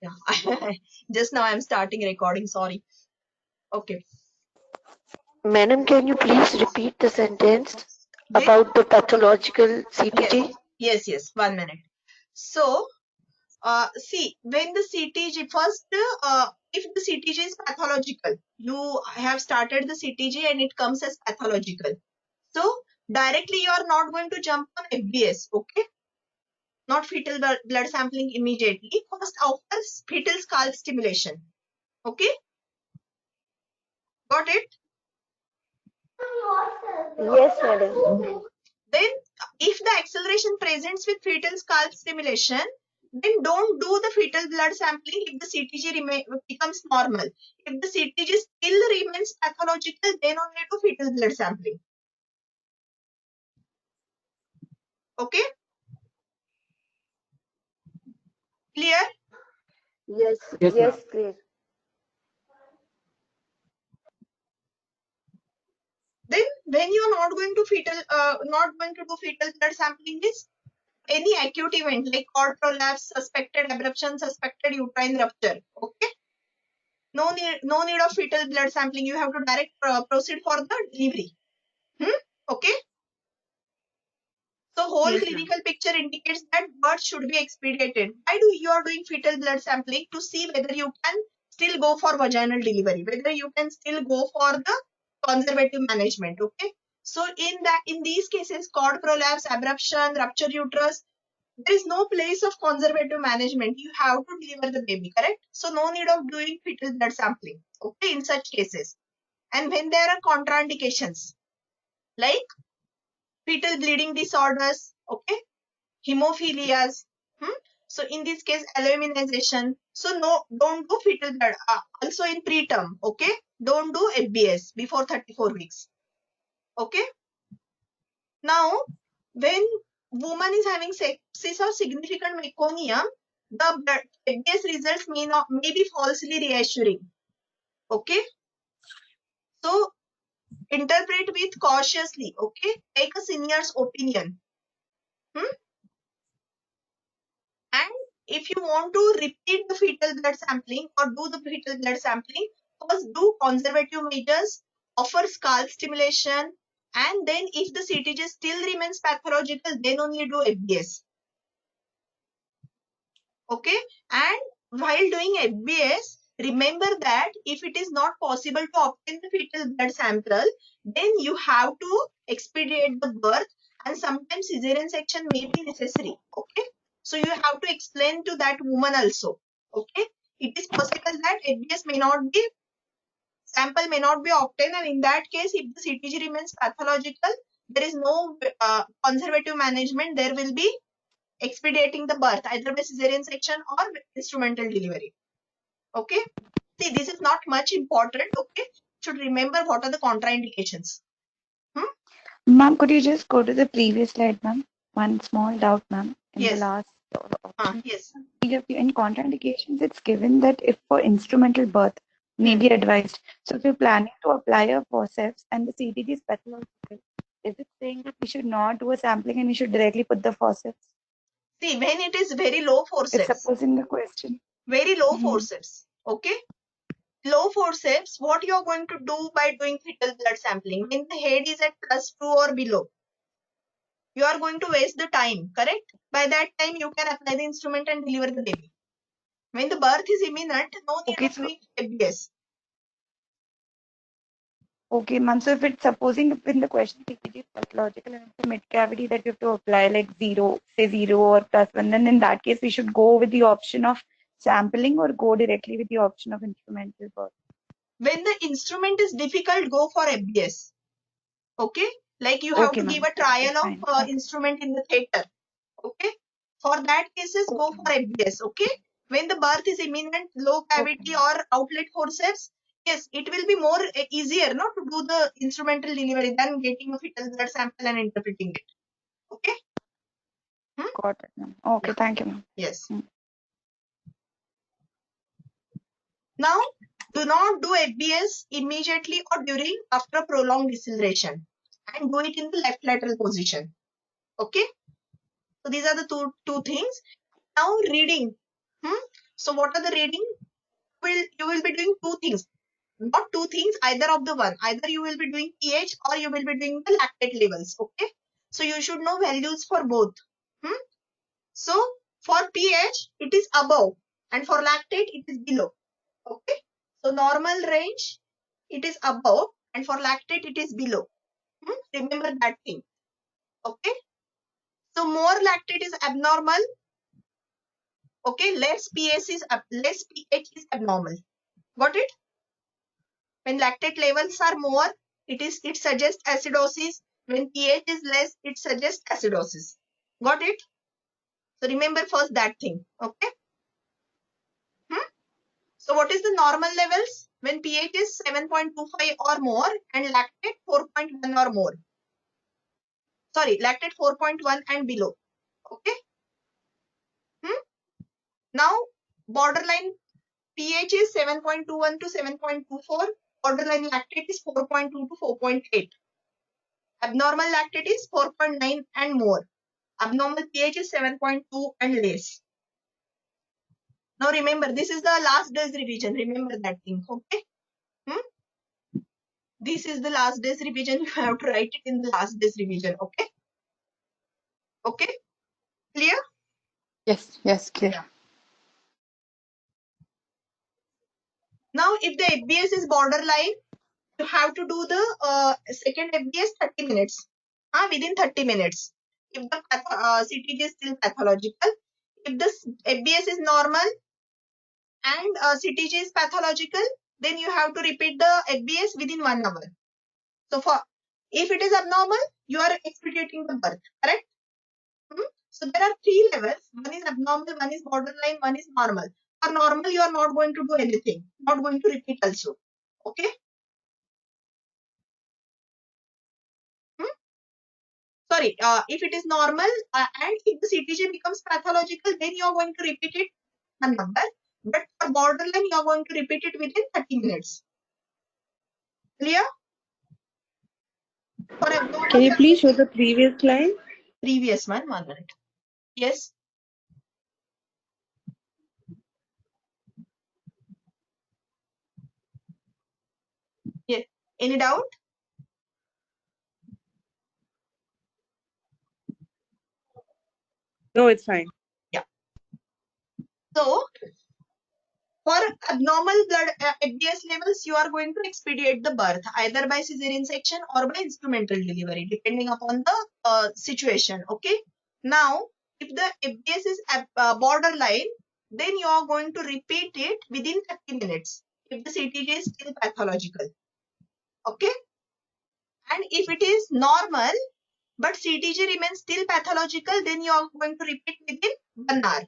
Yeah. Just now I'm starting recording. Sorry. Okay. Madam, can you please repeat the sentence When, about the pathological CTG? yes. 1 minute. So, see, when the CTG first, if the CTG is pathological, you have started the CTG and it comes as pathological. So, directly you are not going to jump on FBS, okay? Not fetal blood sampling immediately. First, after fetal scalp stimulation, okay? Got it? Yes, madam. Then, if the acceleration presents with fetal scalp stimulation, then don't do the fetal blood sampling if the CTG becomes normal. If the CTG still remains pathological, then only do fetal blood sampling. Okay? Clear? Yes, yes, please. Then, when you are not going to do fetal blood sampling is any acute event like cord prolapse, suspected abruption, suspected uterine rupture. Okay? No need of fetal blood sampling. You have to direct proceed for the delivery. Okay. So whole clinical picture indicates that birth should be expedited. Why do you are doing fetal blood sampling? To see whether you can still go for vaginal delivery, whether you can still go for the conservative management. Okay. So in these cases, cord prolapse, abruption, rupture uterus, there is no place of conservative management. You have to deliver the baby, correct? So no need of doing fetal blood sampling. Okay, in such cases. And when there are contraindications like fetal bleeding disorders, okay, hemophilias. So in this case, aluminization. So no, don't do fetal blood. Also in preterm, okay, don't do FBS before 34 weeks. Okay. Now, when woman is having sepsis or significant meconium, the FBS results may be falsely reassuring. Okay. So interpret with cautiously. Okay. Take a senior's opinion. And if you want to repeat the fetal blood sampling or do the fetal blood sampling, first do conservative measures, offer scalp stimulation, and then if the CTG still remains pathological, then only do FBS. Okay. And while doing FBS, remember that if it is not possible to obtain the fetal blood sample, then you have to expedite the birth and sometimes cesarean section may be necessary. Okay. So you have to explain to that woman also. Okay. It is possible that FBS sample may not be obtained, and in that case, if the CTG remains pathological, there is no conservative management. There will be expediting the birth either by cesarean section or instrumental delivery. Okay. See, this is not much important. Okay. Should remember what are the contraindications. Ma'am, could you just go to the previous slide, ma'am? One small doubt, ma'am. In the Yes. last option, Yes. in contraindications, it's given that if for instrumental birth may be advised. So if you're planning to apply a forceps and the CTG is pathological, is it saying that we should not do a sampling and we should directly put the forceps? See, when it is very low It's forceps, supposing the question. very low forceps. Okay. Low forceps, what you are going to do by doing fetal blood sampling? When the head is at +2 or below, you are going to waste the time, correct? By that time, you can apply the instrument and deliver the baby. When the birth is imminent, no need Okay, of so doing FBS. okay, ma'am. So if it's supposing in the question CTG is pathological and it's a mid cavity that you have to apply like 0, say 0 or +1, then in that case we should go with the option of sampling or go directly with the option of instrumental birth. When the instrument is difficult, go for FBS. Okay, like you have Okay, to give ma'am. a trial Okay, of fine. instrument in the theater. Okay, for that cases, go for FBS. Okay, when the birth is imminent, low cavity or outlet forceps, yes, it will be more easier, no, to do the instrumental delivery than getting a fetal blood sample and interpreting it. Okay. Got it, ma'am. Okay, Yeah. thank you, ma'am. Yes. Now, do not do FBS immediately or during after prolonged deceleration, and do it in the left lateral position. Okay. So these are the two things. Now reading. So what are the reading? You will be doing two things. Not two things, either of the one. Either you will be doing pH or you will be doing the lactate levels. Okay. So you should know values for both. So for pH, it is above, and for lactate, it is below. Okay. So normal range, it is above, and for lactate, it is below. Remember that thing. Okay. So more lactate is abnormal. Okay. Less pH is abnormal. Got it? When lactate levels are more, it suggests acidosis. When pH is less, it suggests acidosis. Got it? So remember first that thing. Okay. So what is the normal levels? When pH is 7.25 or more and lactate 4.1 or more. Sorry, lactate 4.1 and below. Okay. Now borderline pH is 7.21 to 7.24. Borderline lactate is 4.2 to 4.8. Abnormal lactate is 4.9 and more. Abnormal pH is 7.2 and less. Now remember, this is the last day's revision. Remember that thing. Okay. This is the last day's revision. You have to write it in the last day's revision. Okay. Okay. Clear? Yes, clear. Yeah. Now, if the FBS is borderline, you have to do the second FBS 30 minutes. Within 30 minutes. If the CTG is still pathological, if the FBS is normal and CTG is pathological, then you have to repeat the FBS within 1 hour. So if it is abnormal, you are expediting the birth, correct? So there are 3 levels. One is abnormal, one is borderline, one is normal. For normal, you are not going to do anything. Not going to repeat also. Okay. Sorry, if it is normal and if the CTG becomes pathological, then you are going to repeat it a number. But for borderline, you are going to repeat it within 30 minutes. Clear? For abnormal, Can you please show the previous line? Previous one minute. Yes. Yes. Any doubt? No, it's fine. Yeah. So for abnormal blood FBS levels, you are going to expedite the birth either by cesarean section or by instrumental delivery, depending upon the situation. Okay. Now, if the FBS is borderline, then you are going to repeat it within 30 minutes if the CTG is still pathological. Okay. And if it is normal, but CTG remains still pathological, then you are going to repeat within 1 hour.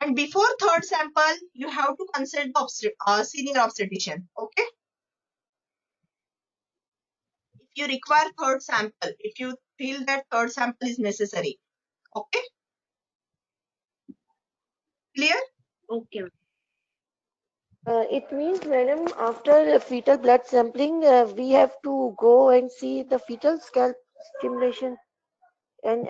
And before third sample, you have to consult the senior obstetrician. Okay. If you require third sample, if you feel that third sample is necessary. Okay. Clear? Okay. It means, madam, after fetal blood sampling, we have to go and see the fetal scalp stimulation, and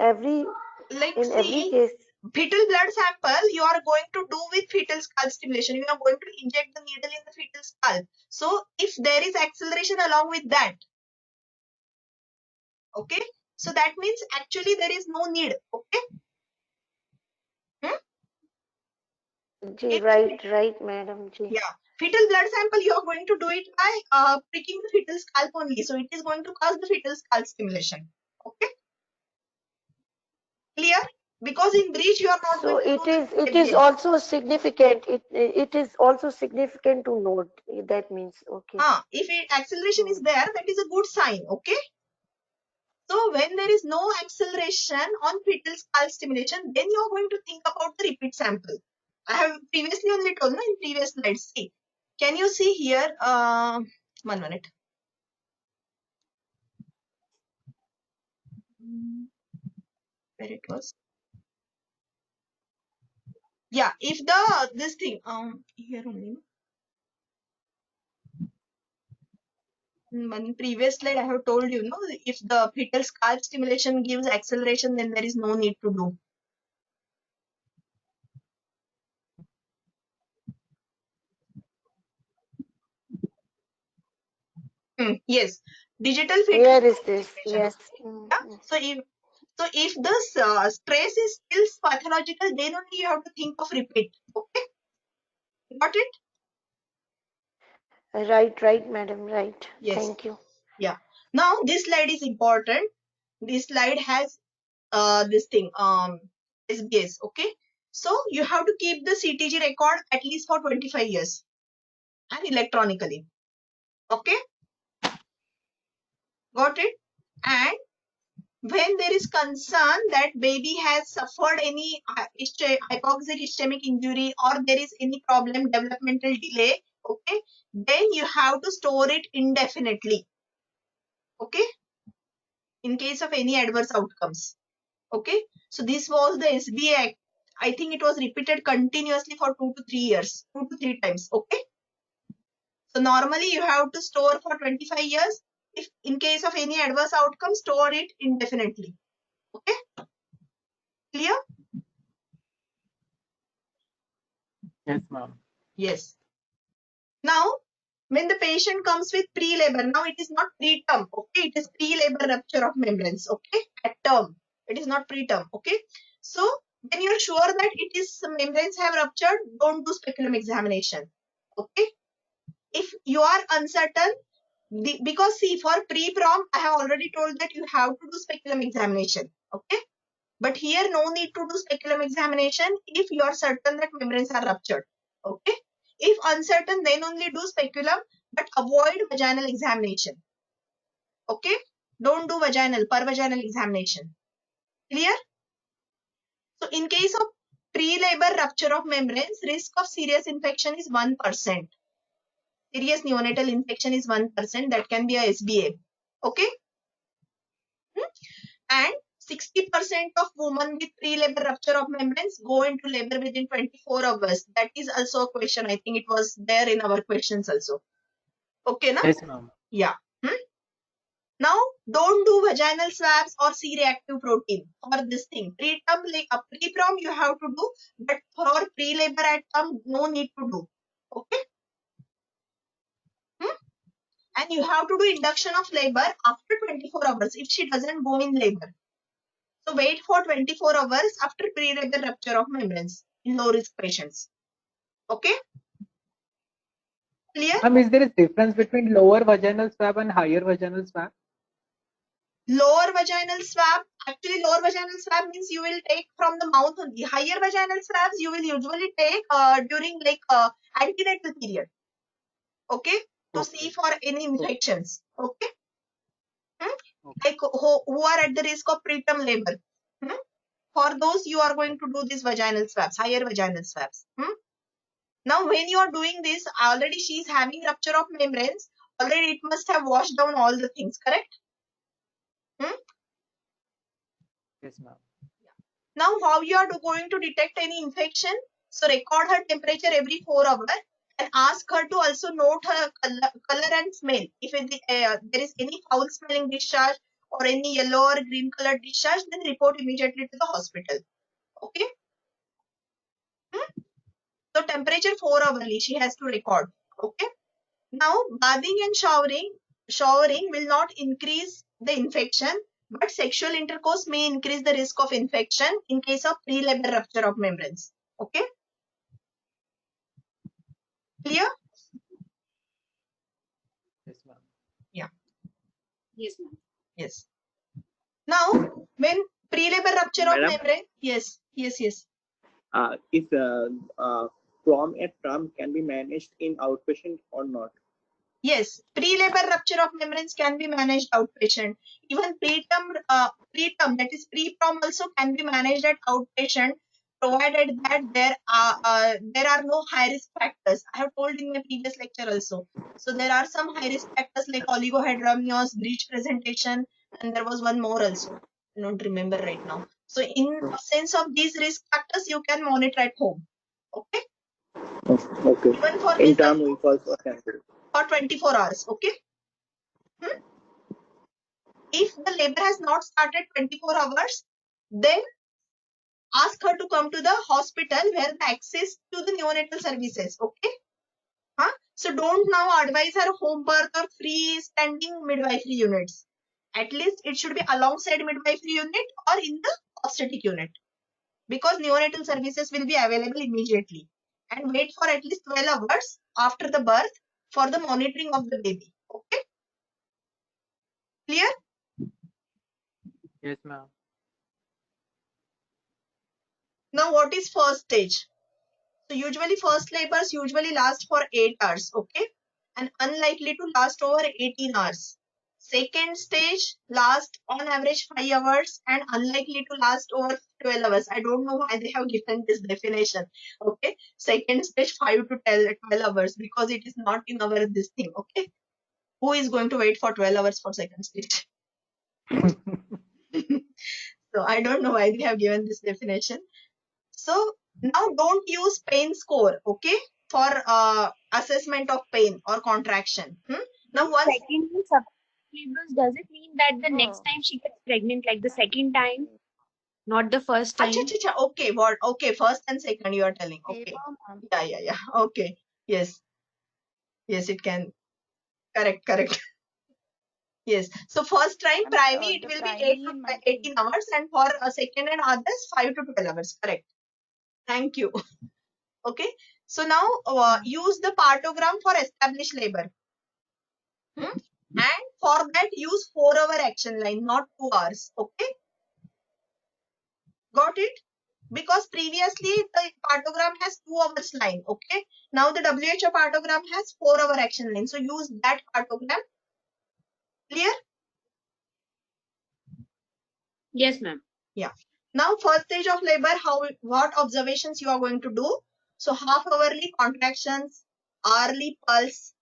Like in every see, case. fetal blood sample you are going to do with fetal scalp stimulation. You are going to inject the needle in the fetal scalp. So if there is acceleration along with that, okay, so that means actually there is no need. Okay. Right, madam. Yeah. Fetal blood sample, you are going to do it by pricking the fetal scalp only. So it is going to cause the fetal scalp stimulation. Okay. Clear? Because in breech, you are not So going to do it the is FBS. also significant. It is also significant to note. That means okay. If acceleration is there, that is a good sign. Okay. So when there is no acceleration on fetal scalp stimulation, then you are going to think about the repeat sample. I have previously only told in previous slides. See, can you see here? 1 minute. Where it was? Yeah, if this thing here only. In one previous slide, I have told you, no, if the fetal scalp stimulation gives acceleration, then there is no need to do. Yes, digital fetal Where is this? stimulation. Yes. Yeah. So if the stress is still pathological, then only you have to think of repeat. Okay, got it? Right, madam. Right. Yes. Thank you. Yeah. Now this slide is important. This slide has this thing SBS. Okay. So you have to keep the CTG record at least for 25 years and electronically. Okay, got it? And when there is concern that baby has suffered any hypoxic ischemic injury or there is any problem, developmental delay, okay, then you have to store it indefinitely. Okay, in case of any adverse outcomes. Okay, so this was the SBA Act. I think it was repeated continuously for 2 to 3 years, 2 to 3 times. Okay, so normally you have to store for 25 years. If in case of any adverse outcome, store it indefinitely. Okay, clear? Yes, ma'am. Yes. Now, when the patient comes with pre-labor, now it is not preterm, okay? It is pre-labor rupture of membranes, okay? At term, it is not preterm, okay? So, when you're sure that it is membranes have ruptured, don't do speculum examination, okay? If you are uncertain, because see, for pre-prom, I have already told that you have to do speculum examination, okay? But here, no need to do speculum examination if you are certain that membranes are ruptured, okay? If uncertain, then only do speculum, but avoid vaginal examination. Okay? Don't do vaginal, pervaginal examination. Clear? So, in case of pre-labor rupture of membranes, risk of serious infection is 1%. Serious neonatal infection is 1%. That can be a SBA. Okay? And 60% of women with pre-labor rupture of membranes go into labor within 24 hours. That is also a question. I think it was there in our questions also. Okay, na? Yes, ma'am. Yeah. Now, don't do vaginal swabs or C-reactive protein for this thing. Pre-term, pre-prom you have to do, but for pre-labor at term, no need to do. Okay? And you have to do induction of labor after 24 hours if she doesn't go in labor. So wait for 24 hours after pre-labor rupture of membranes in low-risk patients. Okay? Clear? Ma'am, is there a difference between lower vaginal swab and higher vaginal swab? Lower vaginal swab, actually lower vaginal swab means you will take from the mouth only. Higher vaginal swabs you will usually take during like antenatal period. Okay? To see for any infections. Okay? Like who are at the risk of preterm labor. For those you are going to do these vaginal swabs, higher vaginal swabs. Now when you are doing this, already she is having rupture of membranes. Already it must have washed down all the things, correct? Yes, ma'am. Now, how you are going to detect any infection? So, record her temperature every 4 hours and ask her to also note her color and smell. If there is any foul smelling discharge or any yellow or green colored discharge, then report immediately to the hospital. Okay? So, temperature 4 hourly she has to record. Okay? Now, bathing and showering will not increase the infection, but sexual intercourse may increase the risk of infection in case of pre-labor rupture of membranes. Okay? Clear? Yes, ma'am. Yeah. Yes, ma'am. Yes. Now, when pre-labor rupture of Madam, membrane, yes. if prom at term can be managed in outpatient or not? Yes, pre-labor rupture of membranes can be managed outpatient. Even preterm, that is pre-prom also can be managed at outpatient, provided that there are no high risk factors. I have told in my previous lecture also. So there are some high risk factors like oligohydramnios, breech presentation, and there was one more also. I don't remember right now. So in sense of these risk factors, you can monitor at home. Okay. Okay. Even for In this term also we also sample. for 24 hours. Okay. If the labor has not started 24 hours, then ask her to come to the hospital where the access to the neonatal services. Okay. Huh? So don't now advise her home birth or freestanding midwifery units. At least it should be alongside midwifery unit or in the obstetric unit, because neonatal services will be available immediately, and wait for at least 12 hours after the birth for the monitoring of the baby. Okay, clear? Yes, ma'am. Now what is first stage? So usually first labors usually last for 8 hours, okay, and unlikely to last over 18 hours. Second stage last on average 5 hours and unlikely to last over 12 hours. I don't know why they have given this definition. Okay, second stage 5 to 12 hours, because it is not in our this thing. Okay, who is going to wait for 12 hours for second stage? So I don't know why they have given this definition. So now don't use pain score, okay, for assessment of pain or contraction. Now once Second in labels, does it mean that the next Oh. time she gets pregnant, like the second time, not the first Acha, time? acha, acha, okay, what? Okay, first and second you are telling. Okay. Yeah. Okay. Yes. Yes, it can. Correct, correct. Yes. So first time primary it The will be 8 primary to and monthly. 18 hours, and for a second and others 5 to 12 hours. Correct. Thank you. Okay. So now use the partogram for established labor. And for that use 4-hour action line, not 2 hours. Okay. Got it? Because previously the partogram has 2 hours line. Okay. Now the WHO partogram has 4-hour action line. So use that partogram. Clear? Yes, ma'am. Yeah. Now first stage of labor, what observations you are going to do? So half hourly contractions, hourly pulse,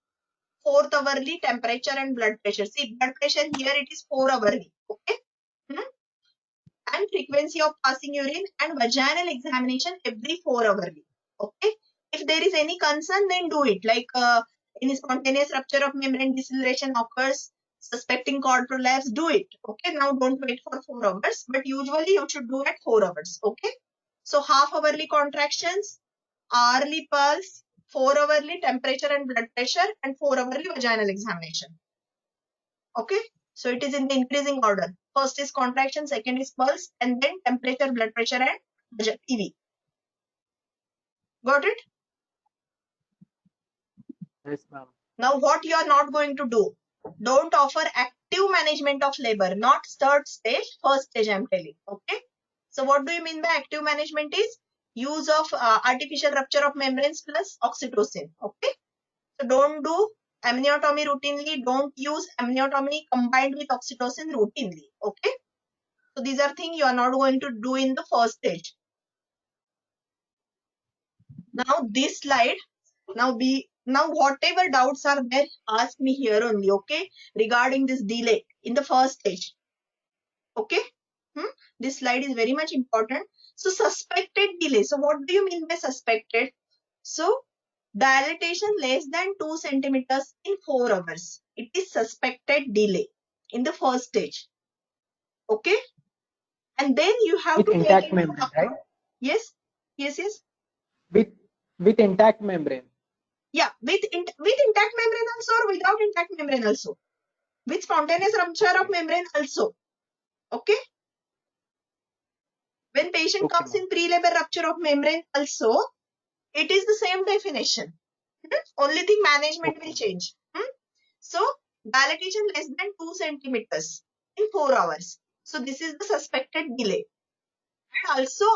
fourth hourly temperature and blood pressure. See, blood pressure here it is 4 hourly. Okay. And frequency of passing urine and vaginal examination every 4 hourly. Okay. If there is any concern, then do it. Like any spontaneous rupture of membrane deceleration occurs, suspecting cord prolapse, do it. Okay. Now don't wait for 4 hours, but usually you should do at 4 hours. Okay. So half hourly contractions, hourly pulse, 4 hourly temperature and blood pressure, and 4 hourly vaginal examination. Okay. So it is in the increasing order. First is contraction, second is pulse, and then temperature, blood pressure, and EV. Got it? Yes, ma'am. Now what you are not going to do? Don't offer active management of labor, not third stage, first stage I'm telling. Okay. So what do you mean by active management is use of artificial rupture of membranes plus oxytocin. Okay. So don't do amniotomy routinely. Don't use amniotomy combined with oxytocin routinely. Okay. So these are things you are not going to do in the first stage. Now this slide, now whatever doubts are there, ask me here only, okay, regarding this delay in the first stage. Okay. This slide is very much important. So suspected delay. So what do you mean by suspected? So dilatation less than 2 centimeters in 4 hours. It is suspected delay in the first stage. Okay. And then you have With to take intact into membrane, right? Yes. With intact membrane. Yeah, with intact membrane also or without intact membrane also. With spontaneous rupture of membrane also. Okay. When patient comes in pre-labor rupture of membrane also, it is the same definition. Only thing management will change. So dilatation less than 2 centimeters in 4 hours. So this is the suspected delay. And also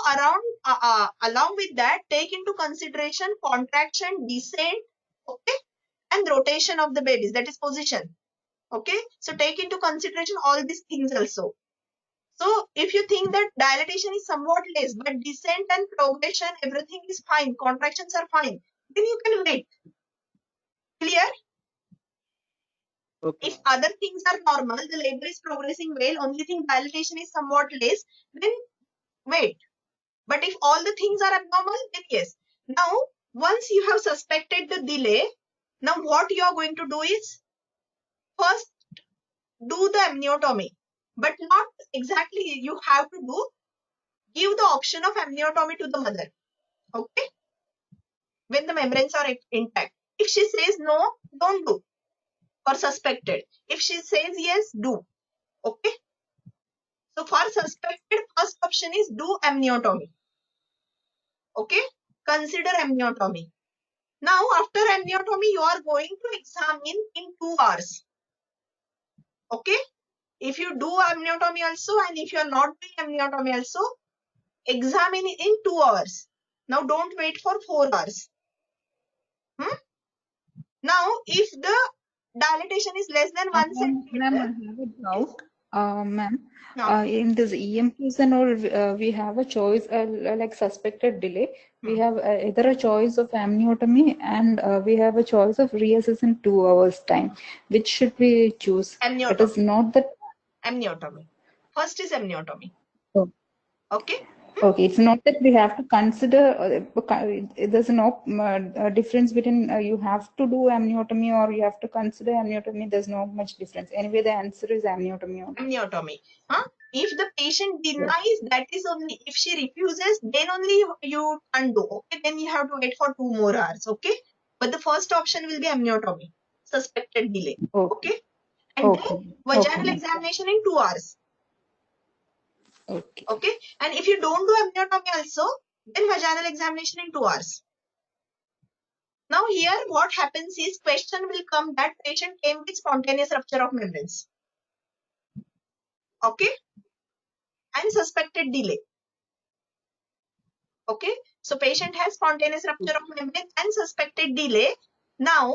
along with that, take into consideration contraction, descent, okay, and rotation of the babies, that is position. Okay. So take into consideration all these things also. So if you think that dilatation is somewhat less, but descent and progression, everything is fine, contractions are fine, then you can wait. Clear? Okay. If other things are normal, the labor is progressing well, only thing dilatation is somewhat less, then wait. But if all the things are abnormal, then yes. Now, once you have suspected the delay, now what you are going to do is first do the amniotomy, but not exactly you have to do, give the option of amniotomy to the mother. Okay. When the membranes are intact. If she says no, don't do. For suspected. If she says yes, do. Okay. So for suspected, first option is do amniotomy. Okay. Consider amniotomy. Now after amniotomy, you are going to examine in 2 hours. Okay. If you do amniotomy also, and if you are not doing amniotomy also, examine it in 2 hours. Now don't wait for 4 hours. Now if the dilatation is less than 1 Ma'am, centimeter, I have a doubt. Ma'am, now, in this EMTs and all, we have a choice, like suspected delay. We have either a choice of amniotomy and we have a choice of reassess in 2 hours time. Which should we choose? It is amniotomy. not that. Amniotomy. First is amniotomy. Oh. Okay. Okay, it's not that we have to consider, there's no difference between you have to do amniotomy or you have to consider amniotomy. There's not much difference. Anyway, the answer is amniotomy only. Amniotomy. If the patient denies, that is only, if she refuses, then only you can't do. Okay, then you have to wait for 2 more hours. Okay, but the first option will be amniotomy, suspected delay. Okay. Okay, and then vaginal Okay. examination in 2 hours. Okay. Okay, and if you don't do amniotomy also, then vaginal examination in 2 hours. Now here what happens is, question will come that patient came with spontaneous rupture of membranes. Okay, and suspected delay. Okay, so patient has spontaneous rupture of membrane and suspected delay. Now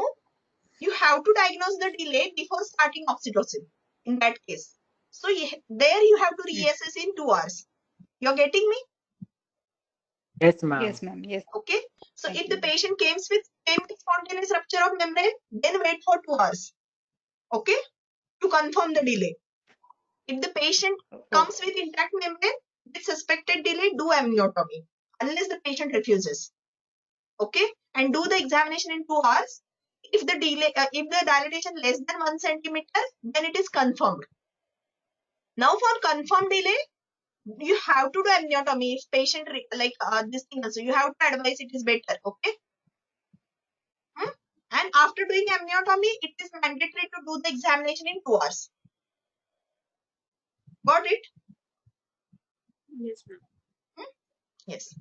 you have to diagnose the delay before starting oxytocin in that case. So there you have to reassess in 2 hours. You're getting me? Yes, ma'am. Yes, ma'am. Yes. Okay. So Thank if you. the patient came with spontaneous rupture of membrane, then wait for 2 hours. Okay, to confirm the delay. If the patient comes with intact membrane with suspected delay, do amniotomy unless the patient refuses. Okay, and do the examination in 2 hours. If the delay, if the dilatation less than 1 centimeter, then it is confirmed. Now for confirmed delay, you have to do amniotomy. If patient this thing also, you have to advise it is better. Okay. And after doing amniotomy, it is mandatory to do the examination in 2 hours. Got it? Yes, ma'am. Yes.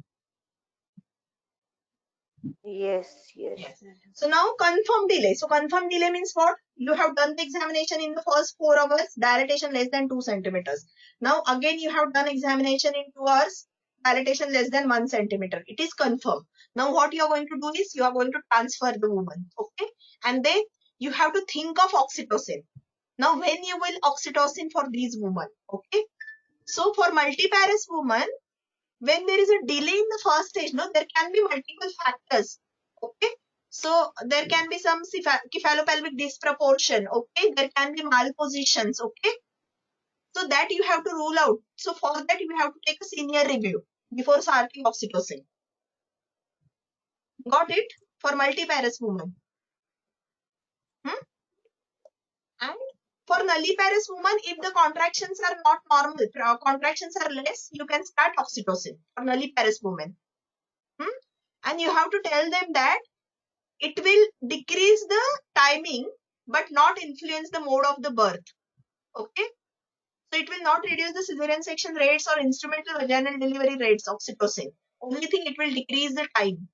Yes. Yes. So now confirmed delay. So confirmed delay means what? You have done the examination in the first 4 hours, dilatation less than 2 centimeters. Now again you have done examination in 2 hours, dilatation less than 1 centimeter. It is confirmed. Now what you are going to do is, you are going to transfer the woman. Okay. And then you have to think of oxytocin. Now when you will oxytocin for these women. Okay. So for multiparous woman, when there is a delay in the first stage, no, there can be multiple factors. Okay, so there can be some cephalopelvic disproportion. Okay, there can be malpositions. Okay, so that you have to rule out. So for that you have to take a senior review before starting oxytocin. Got it? For multiparous woman. And for nulliparous woman, if the contractions are not normal, contractions are less, you can start oxytocin for nulliparous woman. And you have to tell them that it will decrease the timing but not influence the mode of the birth. Okay, so it will not reduce the cesarean section rates or instrumental vaginal delivery rates, oxytocin. Only thing, it will decrease the time.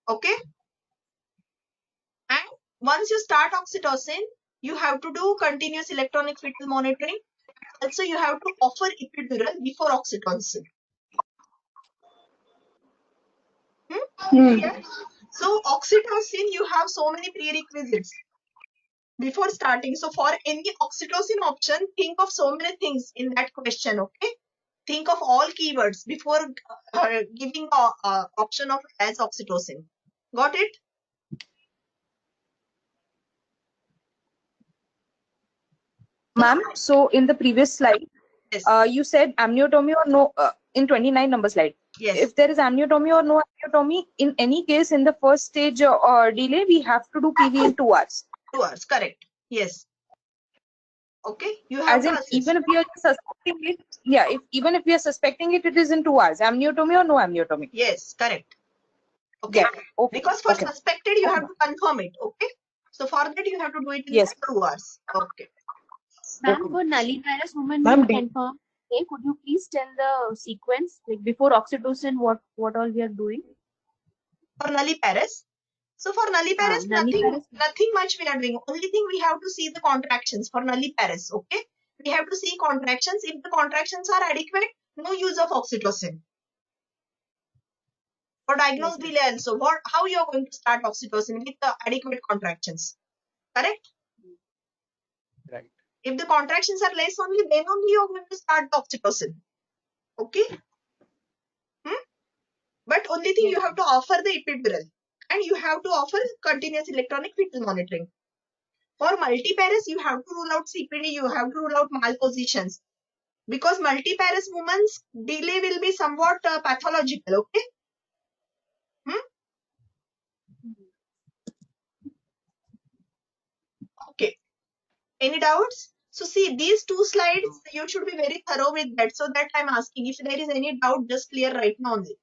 Okay, and once you start oxytocin, you have to do continuous electronic fetal monitoring. Also you have to offer epidural before oxytocin. Clear? So oxytocin, you have so many prerequisites before starting. So for any oxytocin option, think of so many things in that question. Okay, think of all keywords before giving the option of as oxytocin. Got it? Ma'am, so in the previous slide, Yes. You said amniotomy or no in 29 number slide. Yes. If there is amniotomy or no amniotomy, in any case, in the first stage or delay, we have to do PV in 2 hours. 2 hours, correct. Yes. Okay, you have As to in, assess. even if we are suspecting it, even if we are suspecting it, it is in 2 hours. Amniotomy or no amniotomy. Yes, correct. Okay. Yeah. Okay. Because for Okay. suspected, you Okay, have to confirm it. Okay. So for that, you have to do it in Yes. 2 hours. Okay. Ma'am, for nulliparous women Ma'am, will confirm. Okay, could you please tell the sequence, like before oxytocin, what all we are doing? For nulliparous. So for nulliparous, Nulliparous. nothing much we are doing. Only thing we have to see the contractions for nulliparous. Okay. We have to see contractions. If the contractions are adequate, no use of oxytocin. For diagnosed Yes, delay also, how you are going to start oxytocin with the adequate contractions? Correct? right. If the contractions are less only, then only you are going to start the oxytocin. Okay? But only thing yes, you have to offer the epidural and you have to offer continuous electronic fetal monitoring. For multiparous, you have to rule out CPD, you have to rule out malpositions. Because multiparous women's delay will be somewhat pathological. Okay? Okay. Any doubts? So see, these 2 slides, you should be very thorough with that. So that I'm asking, if there is any doubt, just clear right now only.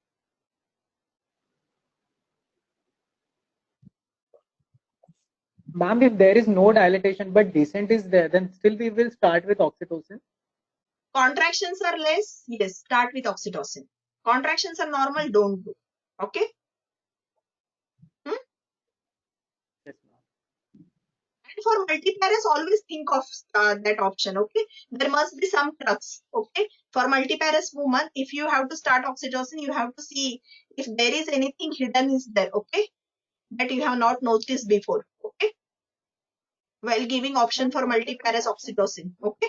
Ma'am, if there is no dilatation but descent is there, then still we will start with oxytocin. Contractions are less, yes, start with oxytocin. Contractions are normal, don't do. Okay? Yes, ma'am. And for multiparous, always think of that option. Okay? There must be some crux. Okay? For multiparous woman, if you have to start oxytocin, you have to see if there is anything hidden is there. Okay? That you have not noticed before. Okay? While giving option for multiparous oxytocin. Okay?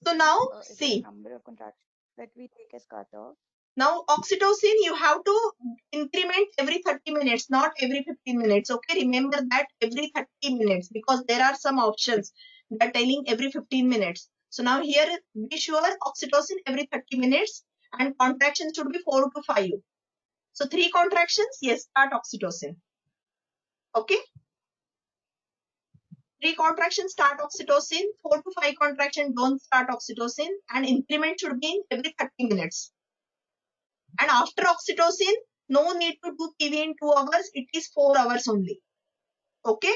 So now, Is there a see. number of contractions that we take as cutoff? Now, oxytocin, you have to increment every 30 minutes, not every 15 minutes. Okay, remember that every 30 minutes because there are some options that are telling every 15 minutes. So now here, be sure oxytocin every 30 minutes and contractions should be 4 to 5. So 3 contractions, yes, start oxytocin. Okay. 3 contractions start oxytocin, 4 to 5 contractions don't start oxytocin and increment should be in every 30 minutes. And after oxytocin, no need to do PV in 2 hours. It is 4 hours only. Okay?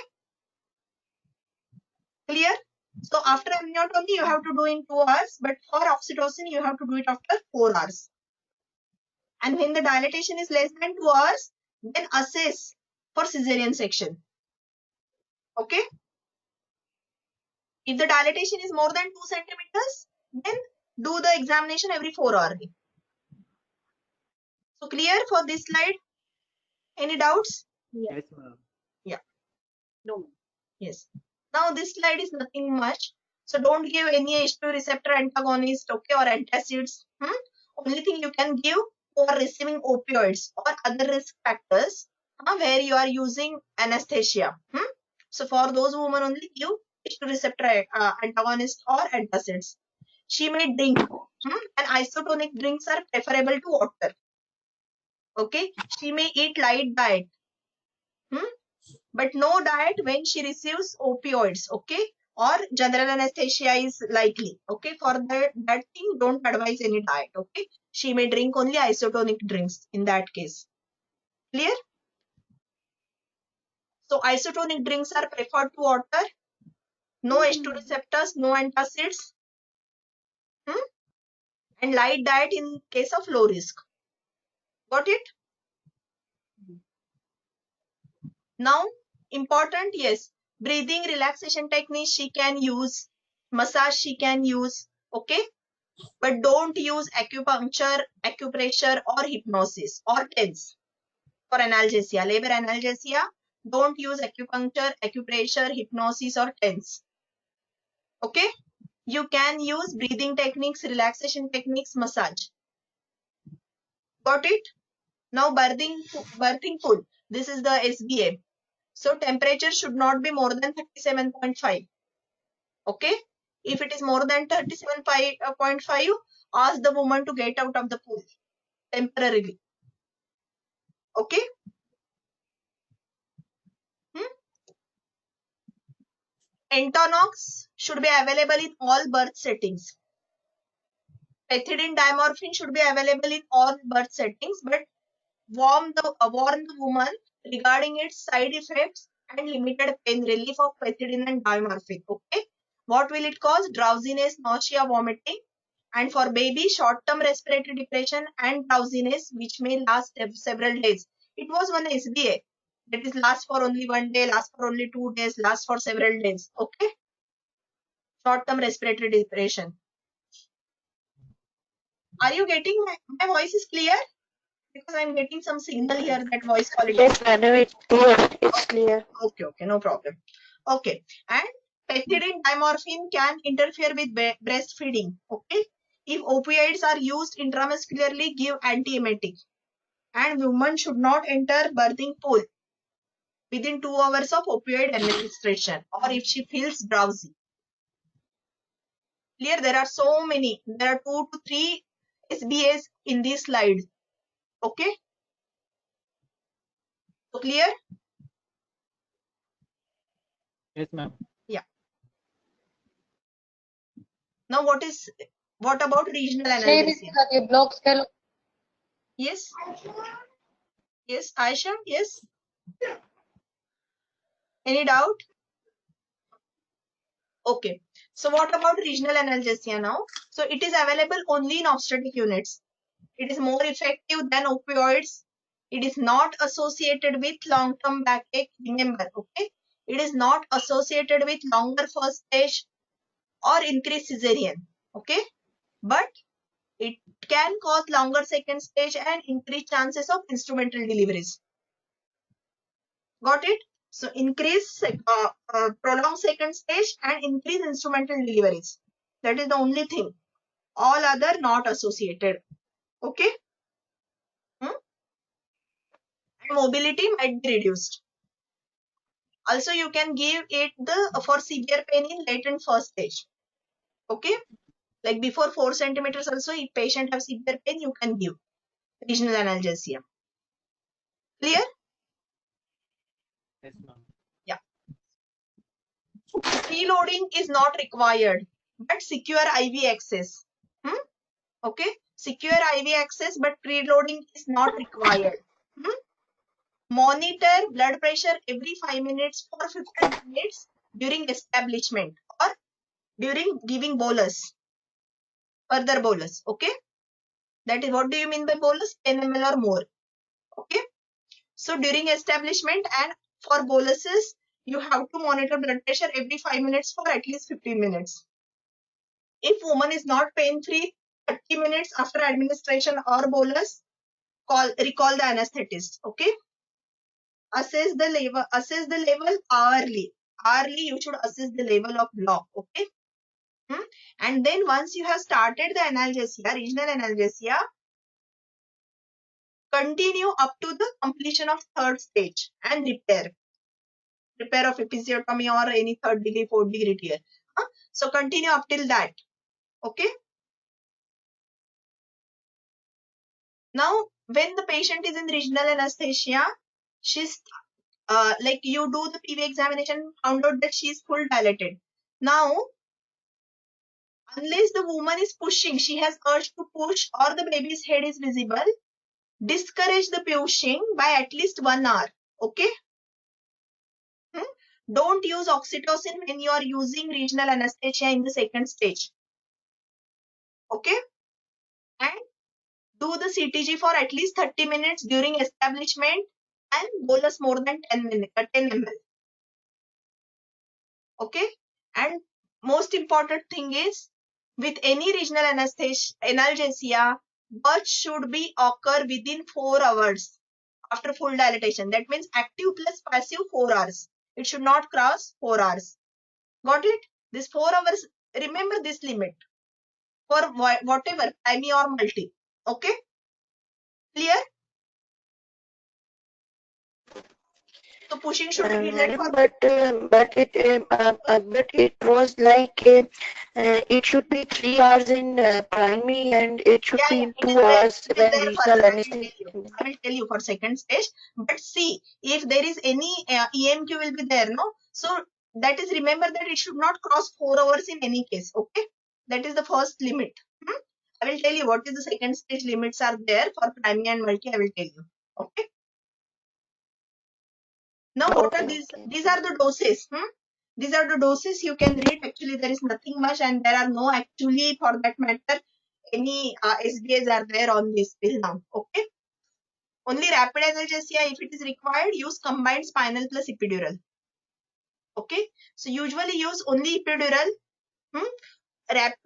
Clear? So after amniotomy, you have to do in 2 hours. But for oxytocin, you have to do it after 4 hours. And when the dilatation is less than 2 hours, then assess for cesarean section. Okay? If the dilatation is more than 2 centimeters, then do the examination every 4 hours. So clear for this slide? Any doubts? yes. Yes, ma'am. Yeah. No. Yes. Now this slide is nothing much. So don't give any H2 receptor antagonist, okay, or antacids. Only thing you can give for receiving opioids or other risk factors where you are using anesthesia. So for those women only give H2 receptor antagonist or antacids. She may drink. And isotonic drinks are preferable to water. Okay. She may eat light diet. But no diet when she receives opioids, okay? Or general anesthesia is likely, okay? For that thing, don't advise any diet, okay? She may drink only isotonic drinks in that case. Clear? So isotonic drinks are preferred to water. No H2 receptors, no antacids. And light diet in case of low risk. Got it? Now, important, yes. Breathing relaxation techniques she can use. Massage she can use, okay? But don't use acupuncture, acupressure or hypnosis or TENS for analgesia. Labor analgesia, don't use acupuncture, acupressure, hypnosis or TENS. Okay? You can use breathing techniques, relaxation techniques, massage. Got it? Now birthing pool. This is the SBA. So temperature should not be more than 37.5. Okay? If it is more than 37.5, ask the woman to get out of the pool temporarily. Okay? Entonox should be available in all birth settings. pethidine diamorphine should be available in all birth settings, but warn the woman regarding its side effects and limited pain relief of pethidine and diamorphine. Okay, what will it cause? Drowsiness, nausea, vomiting, and for baby, short-term respiratory depression and drowsiness, which may last several days. It was one SBA, that is last for only 1 day, last for only 2 days, last for several days. Okay, short-term respiratory depression. Are you getting my voice is clear? Because I'm getting some signal here that voice quality. Yes, madam, it's clear. It's clear. Okay, no problem. Okay, and pethidine diamorphine can interfere with breastfeeding. Okay, if opioids are used intramuscularly, give antiemetic. And women should not enter birthing pool within 2 hours of opioid administration, or if she feels drowsy. Clear? There are so many. There are 2 to 3 SBAs in this slide. Okay, so clear? Yes, ma'am. Yeah. Now what about regional analgesia? Yes. Yes, Aisha, yes. Any doubt? Okay. So what about regional analgesia now? So it is available only in obstetric units. It is more effective than opioids. It is not associated with long-term backache. Remember, okay? It is not associated with longer first stage or increased cesarean. Okay? But it can cause longer second stage and increased chances of instrumental deliveries. Got it? So increase prolonged second stage and increase instrumental deliveries. That is the only thing. All other not associated. Okay? And mobility might be reduced. Also, you can give it for severe pain in latent first stage. Okay? Like before 4 centimeters also, if patient have severe pain, you can give regional analgesia. Clear? Yes, ma'am. Yeah. Preloading is not required, but secure IV access. Okay, secure IV access, but preloading is not required. Monitor blood pressure every 5 minutes for 15 minutes during establishment or during giving bolus, further bolus. Okay, that is what do you mean by bolus? 10 ml or more. Okay, so during establishment and for boluses, you have to monitor blood pressure every 5 minutes for at least 15 minutes. If woman is not pain free 30 minutes after administration or bolus, recall the anesthetist. Okay, assess the level hourly. You should assess the level of block. Okay, and then once you have started the analgesia, regional analgesia, continue up to the completion of third stage and repair of episiotomy or any third degree, fourth degree tear. So continue up till that. Okay, now when the patient is in regional anesthesia, she's like you do the PV examination, found out that she is full dilated. Now, unless the woman is pushing, she has urge to push or the baby's head is visible, discourage the pushing by at least 1 hour. Okay? Don't use oxytocin when you are using regional anesthesia in the second stage. Okay? And do the CTG for at least 30 minutes during establishment and bolus more than 10 ml. Okay? And most important thing is, with any regional analgesia, birth should be occur within 4 hours after full dilatation. That means active plus passive 4 hours. It should not cross 4 hours. Got it? This 4 hours, remember this limit for whatever, primary or multi. Okay? Clear? So pushing should be needed Madam, for but it was like it should be 3 hours in primary and it should be in it 2 is there. hours It is when there regional further. anesthesia. I will tell you for second stage. But see, if there is any EMQ will be there, no? So that is, remember that it should not cross 4 hours in any case. Okay, that is the first limit. I will tell you what is the second stage limits are there for primary and multi. I will tell you. Okay. Now, what are these? These are the doses. These are the doses you can read. Actually, there is nothing much, and there are no actually, for that matter, any SDAs are there on this till now. Okay. Only rapid analgesia, if it is required, use combined spinal plus epidural. Okay. So usually use only epidural.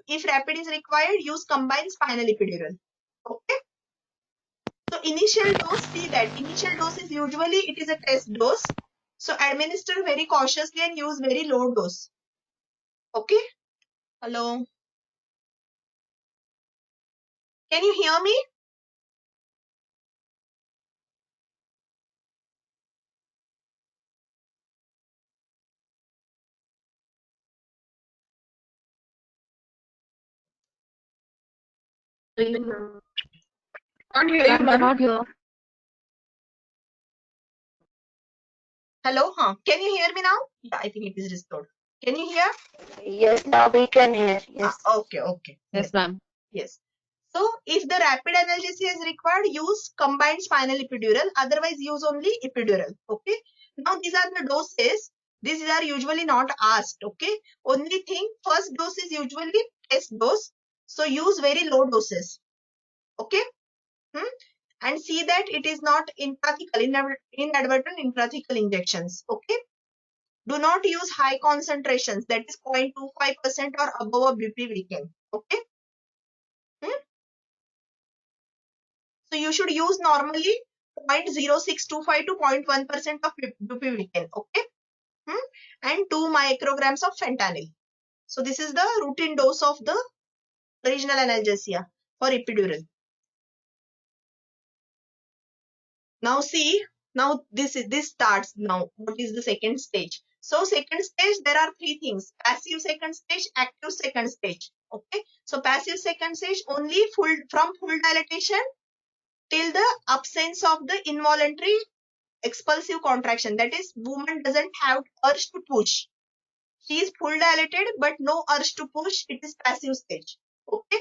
If rapid is required, use combined spinal epidural. Okay. So initial dose, see that initial dose is usually it is a test dose. So administer very cautiously and use very low dose. Okay. Hello. Can you hear me? Can't hear you, ma'am. Not here. Hello. Can you hear me now? Yeah, I think it is restored. Can you hear? Yes, now we can hear. Yes. Okay. Yes, ma'am. Yes. So if the rapid analgesia is required, use combined spinal epidural. Otherwise, use only epidural. Okay. Now these are the doses. These are usually not asked. Okay. Only thing, first dose is usually test dose. So use very low doses. Okay. And see that it is not intrathecal, inadvertent intrathecal injections. Okay. Do not use high concentrations, that is 0.25% or above a BP weekend. Okay. So you should use normally 0.0625 to 0.1% of BP weekend. Okay. And 2 micrograms of fentanyl. So this is the routine dose of the regional analgesia for epidural. Now see, now this starts now. What is the second stage? So second stage, there are three things: passive second stage, active second stage. Okay. So passive second stage only from full dilatation till the absence of the involuntary expulsive contraction. That is, woman doesn't have urge to push. She is full dilated but no urge to push. It is passive stage. Okay.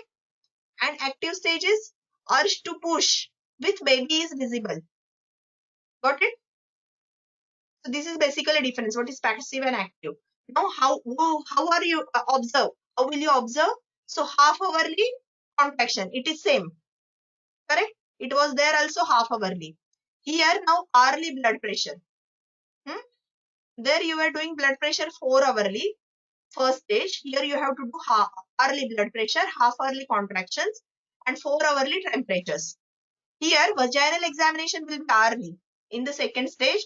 And active stage is urge to push with baby is visible. Got it? So this is basically a difference. What is passive and active? Now, how are you observe? How will you observe? So half hourly contraction. It is same. Correct? It was there also half hourly. Here now hourly blood pressure. There you were doing blood pressure 4 hourly. First stage. Here you have to do hourly blood pressure, half hourly contractions, and 4 hourly temperatures. Here vaginal examination will be hourly. In the second stage,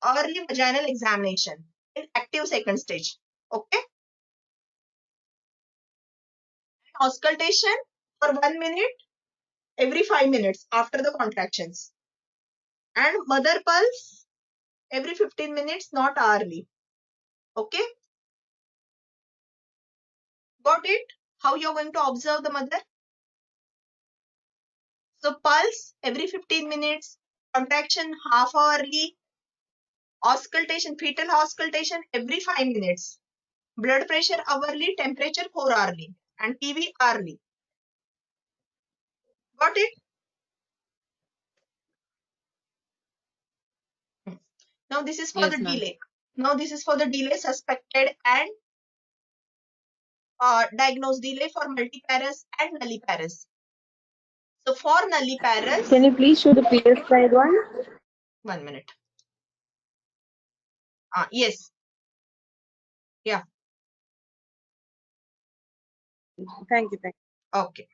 hourly vaginal examination in active second stage. Okay. Auscultation for 1 minute every 5 minutes after the contractions. And mother pulse every 15 minutes, not hourly. Okay. Got it? How you're going to observe the mother? So pulse every 15 minutes, contraction half hourly, auscultation, fetal auscultation every 5 minutes, blood pressure hourly, temperature 4 hourly, and PV hourly. Got it? Now this is for the delay. Now this is for the delay suspected and diagnosed delay for multiparous and nulliparous. So for nulliparous, Can you please show the previous slide one? 1 minute. Yes. Yeah. Thank you. Okay.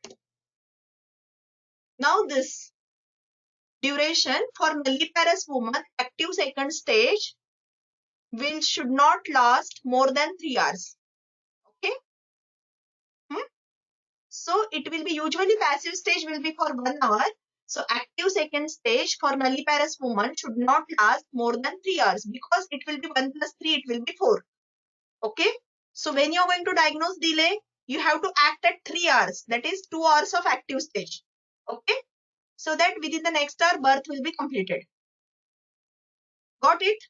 Now this duration for nulliparous woman, active second stage should not last more than 3 hours. Okay. So it will be usually passive stage will be for 1 hour. So active second stage for nulliparous woman should not last more than 3 hours because it will be 1 plus 3, it will be 4. Okay. So when you are going to diagnose delay, you have to act at 3 hours. That is 2 hours of active stage. Okay. So that within the next hour, birth will be completed. Got it?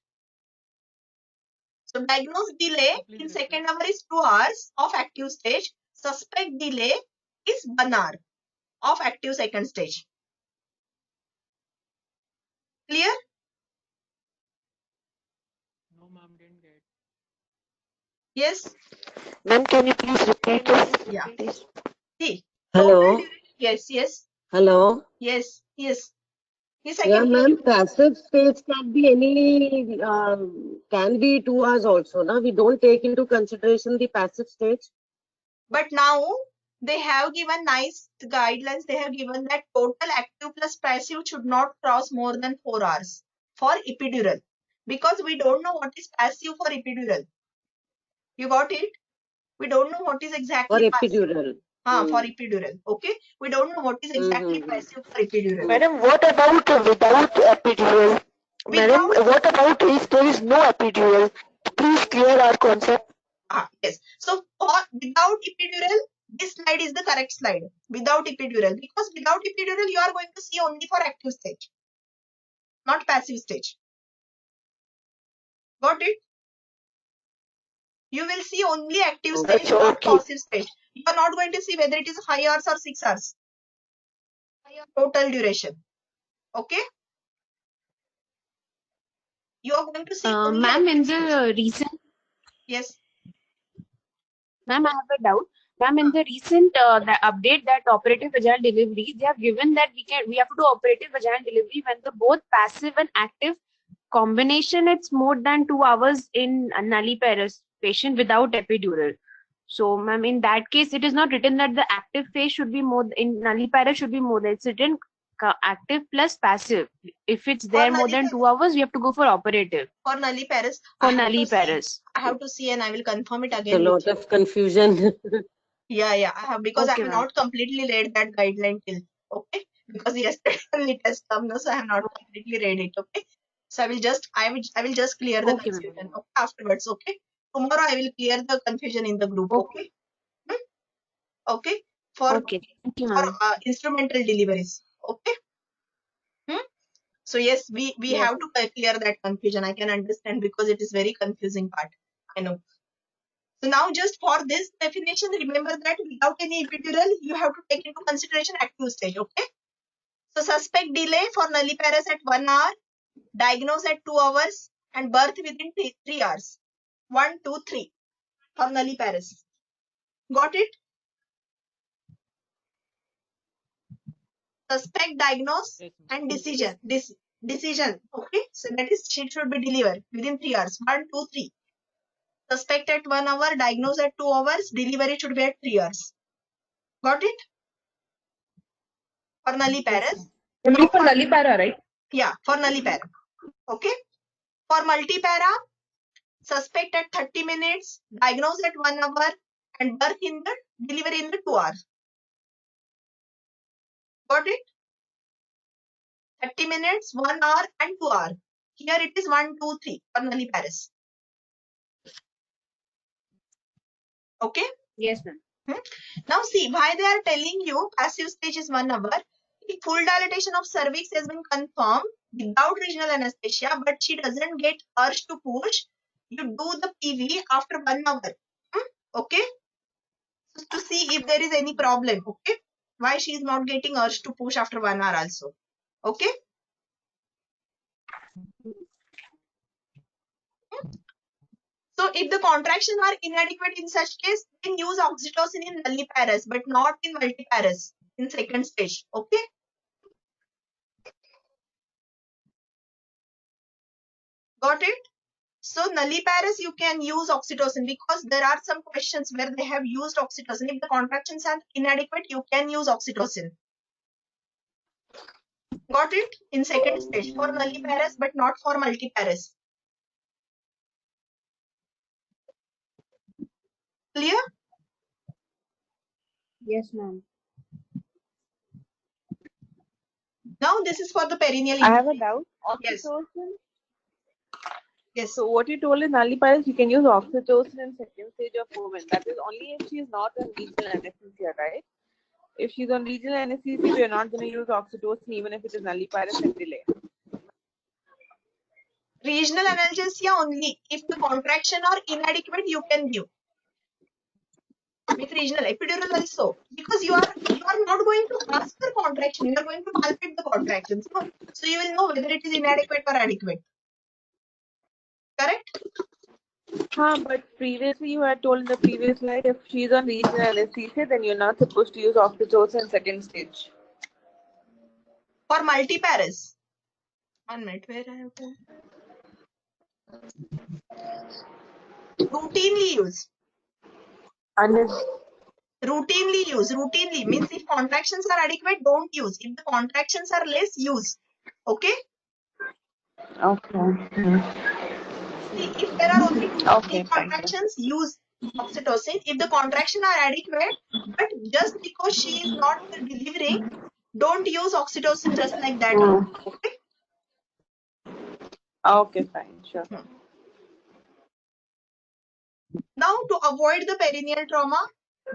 So diagnosed delay in second hour is 2 hours of active stage. Suspect delay is 1 hour. of active second stage. Clear? No, ma'am, didn't get. Yes? Ma'am, can you please repeat this? Yeah. Please. See. Hello. Yes, yes. Hello. Yes, yes. Yes, I Yeah, can hear ma'am. you. Passive stage can be any, can be 2 hours also. Now we don't take into consideration the passive stage. But now they have given nice guidelines. They have given that total active plus passive should not cross more than 4 hours for epidural. Because we don't know what is passive for epidural. You got it? We don't know what is For exactly passive. epidural. For epidural. Okay? We don't know what is exactly passive for epidural. Madam, what about without epidural? Madam, Without, what about if there is no epidural? Please clear our concept. yes. So for without epidural, this slide is the correct slide. Without epidural. Because without epidural, you are going to see only for active stage, not passive stage. Got it? You will see only active stage, That's not okay. passive stage. You are not going to see whether it is 5 hours or 6 hours. Total duration. Okay? You are going to see only Ma'am, in active stage. the recent, Yes. ma'am, I have a doubt. Ma'am, in the recent the update that operative vaginal delivery, they have given that we have to do operative vaginal delivery when the both passive and active combination it's more than 2 hours in a nulliparous patient without epidural. So, ma'am, in that case, it is not written that the active phase should be more in nulliparous should be more. It's written active plus passive. If it's For there more than 2 hours, we have to go for operative nulliparous, for nulliparous. I have to see and I will confirm it It's a again with lot you. of confusion. Yeah, I have, because I Okay, have ma'am. not completely read that guideline till. Okay? Because yesterday only it has come, no, so I have not completely read it. Okay? So I will just clear the Okay, ma'am. confusion, okay, afterwards. Okay? Tomorrow I will clear the confusion in the group. Okay. Okay? Okay? For Okay. Thank you, ma'am. instrumental deliveries. Okay? So yes, we Yes. have to clear that confusion. I can understand because it is very confusing part. I know. So now just for this definition, remember that without any epidural, you have to take into consideration active stage. Okay. So suspect delay for nulliparous at 1 hour, diagnose at 2 hours, and birth within 3 hours. 1, 2, 3 for nulliparous. Got it? Suspect, diagnose, Yes, and ma'am. decision. Decision. Okay. So that is she should be delivered within 3 hours. 1, 2, 3. Suspect at 1 hour, diagnose at 2 hours, delivery should be at 3 hours. Got it? For nulliparous. Only for nullipara, right? Yeah, for nullipara. Okay. For multipara, suspect at 30 minutes, diagnose at 1 hour, and birth in the delivery in the 2 hours. Got it? 30 minutes, 1 hour, and 2 hours. Here it is 1, 2, 3 for nulliparous. Okay. Yes, ma'am. Now see why they are telling you passive stage is 1 hour. If full dilatation of cervix has been confirmed without regional anesthesia, but she doesn't get urge to push, you do the PV after 1 hour. Okay. So to see if there is any problem. Okay. Why she is not getting urge to push after 1 hour also. Okay. So if the contractions are inadequate in such case, then use oxytocin in nulliparous, but not in multiparous in second stage. Okay. Got it? So nulliparous you can use oxytocin because there are some questions where they have used oxytocin. If the contractions are inadequate, you can use oxytocin. Got it? In second stage for nulliparous, but not for multiparous. Clear? Yes, ma'am. Now this is for the perineal I have a injury. doubt. Yes. Oxytocin. Yes. So what you told in nulliparous, you can use oxytocin in second stage of movement. That is only if she is not on regional anesthesia, right? If she's on regional anesthesia, we are not going to use oxytocin even if it is nulliparous and delay. Regional analgesia only. If the contraction are inadequate, you can give. With regional epidural also. because you are not going to ask for contraction, you are going to palpate the contractions. So you will know whether it is inadequate or adequate. Correct? But previously you had told in the previous slide, if she's on regional anesthesia, then you're not supposed to use oxytocin second stage. For multiparas. 1 minute, where I have to routinely use. Routinely means if contractions are adequate, don't use. If the contractions are less, use. Okay? Okay. See, if there are only 2 to 3 Okay, fine. contractions, use oxytocin. If the contractions are adequate, but just because she is not delivering, don't use oxytocin just like that. Okay? Okay, fine, sure. Now, to avoid the perineal trauma,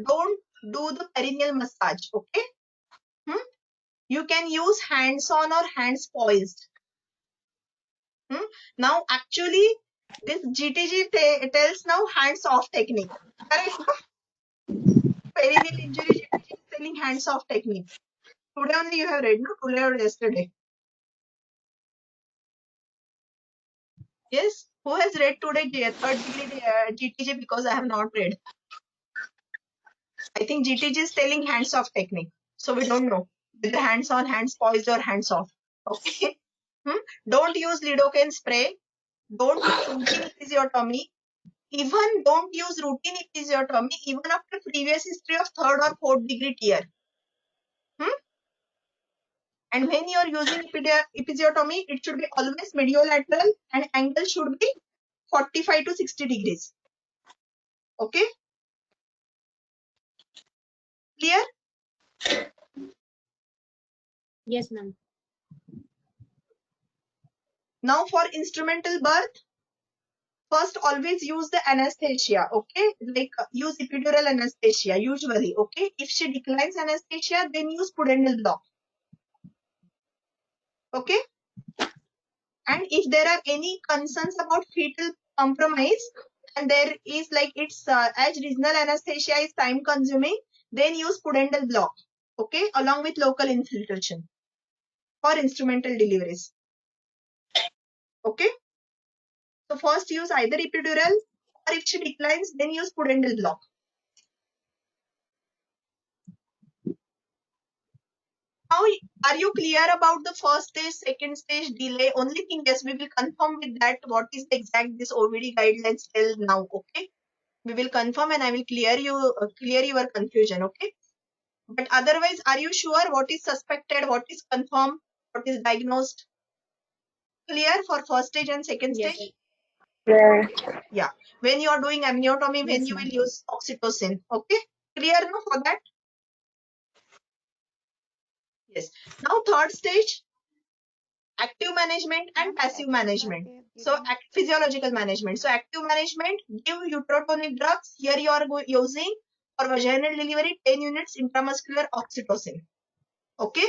don't do the perineal massage. Okay? You can use hands-on or hands poised. Now, actually, this GTG tells now hands-off technique. Correct? Perineal injury GTG is telling hands-off technique. Today only you have read, no? Today or yesterday? Yes? Who has read today third degree GTG, because I have not read? I think GTG is telling hands-off technique. So we don't know whether hands-on, hands poised or hands-off. Okay? Don't use lidocaine spray. Don't use routine episiotomy. Even don't use routine episiotomy even after previous history of third or fourth degree tear. And when you are using episiotomy, it should be always mediolateral and angle should be 45 to 60 degrees. Okay? Clear? Yes, ma'am. Now for instrumental birth, first always use the anesthesia. Okay? Like use epidural anesthesia usually. Okay? If she declines anesthesia, then use pudendal block. Okay? And if there are any concerns about fetal compromise, and there is like it's as regional anesthesia is time consuming, then use pudendal block. Okay? Along with local infiltration for instrumental deliveries. Okay? So first use either epidural, or if she declines, then use pudendal block. Now, are you clear about the first stage, second stage delay? Only thing, yes, we will confirm with that what is the exact this OVD guidelines till now. Okay, we will confirm and I will clear your confusion. Okay, but otherwise, are you sure what is suspected, what is confirmed, what is diagnosed? Clear for first stage and second Yes, stage? Yeah. Yeah. When you are doing amniotomy, when Yes, you ma'am. will use oxytocin. Okay, clear now for that? Yes. Now third stage, active management and passive management. So physiological management. So active management, give uterotonic drugs. Here you are using for vaginal delivery 10 units intramuscular oxytocin. Okay.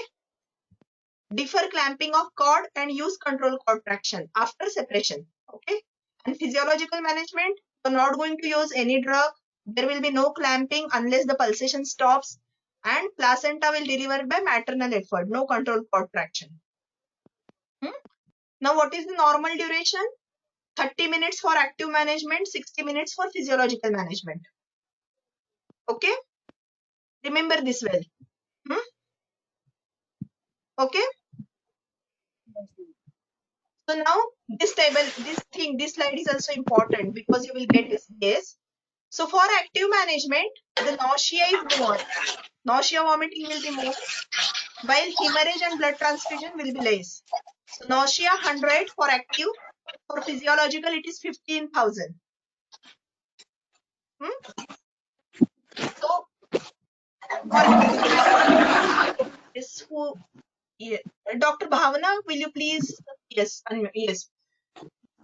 Defer clamping of cord and use control contraction after separation. Okay. And physiological management, you're not going to use any drug. There will be no clamping unless the pulsation stops, and placenta will deliver by maternal effort. No control contraction. Now, what is the normal duration? 30 minutes for active management, 60 minutes for physiological management. Okay? Remember this well. Okay? So now this table, this slide is also important because you will get this. So for active management, the nausea is more. Nausea vomiting will be more, while hemorrhage and blood transfusion will be less. So nausea 100 for active, for physiological it is 15,000. So for this who, yeah. Dr. Bhavana, will you please? Yes, yes.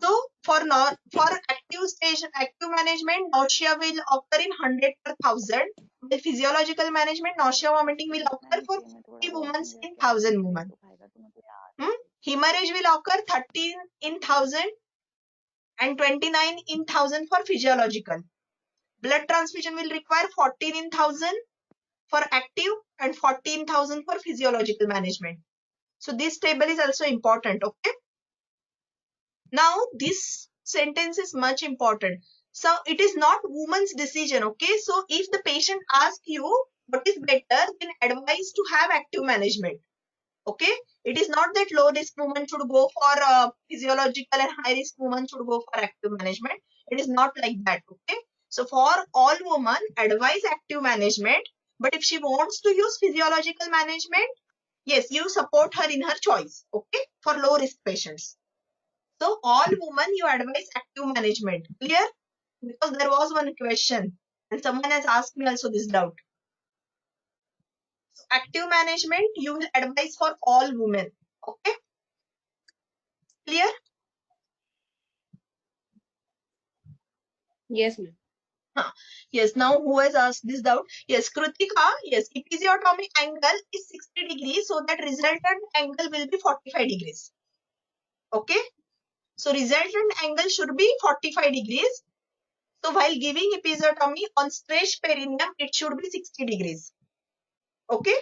So for active stage, active management, nausea will occur in 100 per 1000. While physiological management, nausea vomiting will occur for 50 women in 1000 women. Hemorrhage will occur 13 in 1000 and 29 in 1000 for physiological. Blood transfusion will require 14 in 1000 for active and 14,000 for physiological management. So this table is also important. Okay. Now this sentence is much important. So it is not woman's decision. Okay. So if the patient asks you what is better, then advise to have active management. Okay. It is not that low risk woman should go for physiological and high risk woman should go for active management. It is not like that. Okay. So for all women, advise active management. But if she wants to use physiological management, yes, you support her in her choice. Okay. For low risk patients. So all women, you advise active management. Clear? Because there was one question and someone has asked me also this doubt. So active management, you will advise for all women. Okay. Clear? Yes, ma'am. Yes, now who has asked this doubt? Yes, Kritika, yes, episiotomy angle is 60 degrees, so that resultant angle will be 45 degrees. Okay, so resultant angle should be 45 degrees. So while giving episiotomy on stretched perineum, it should be 60 degrees. Okay,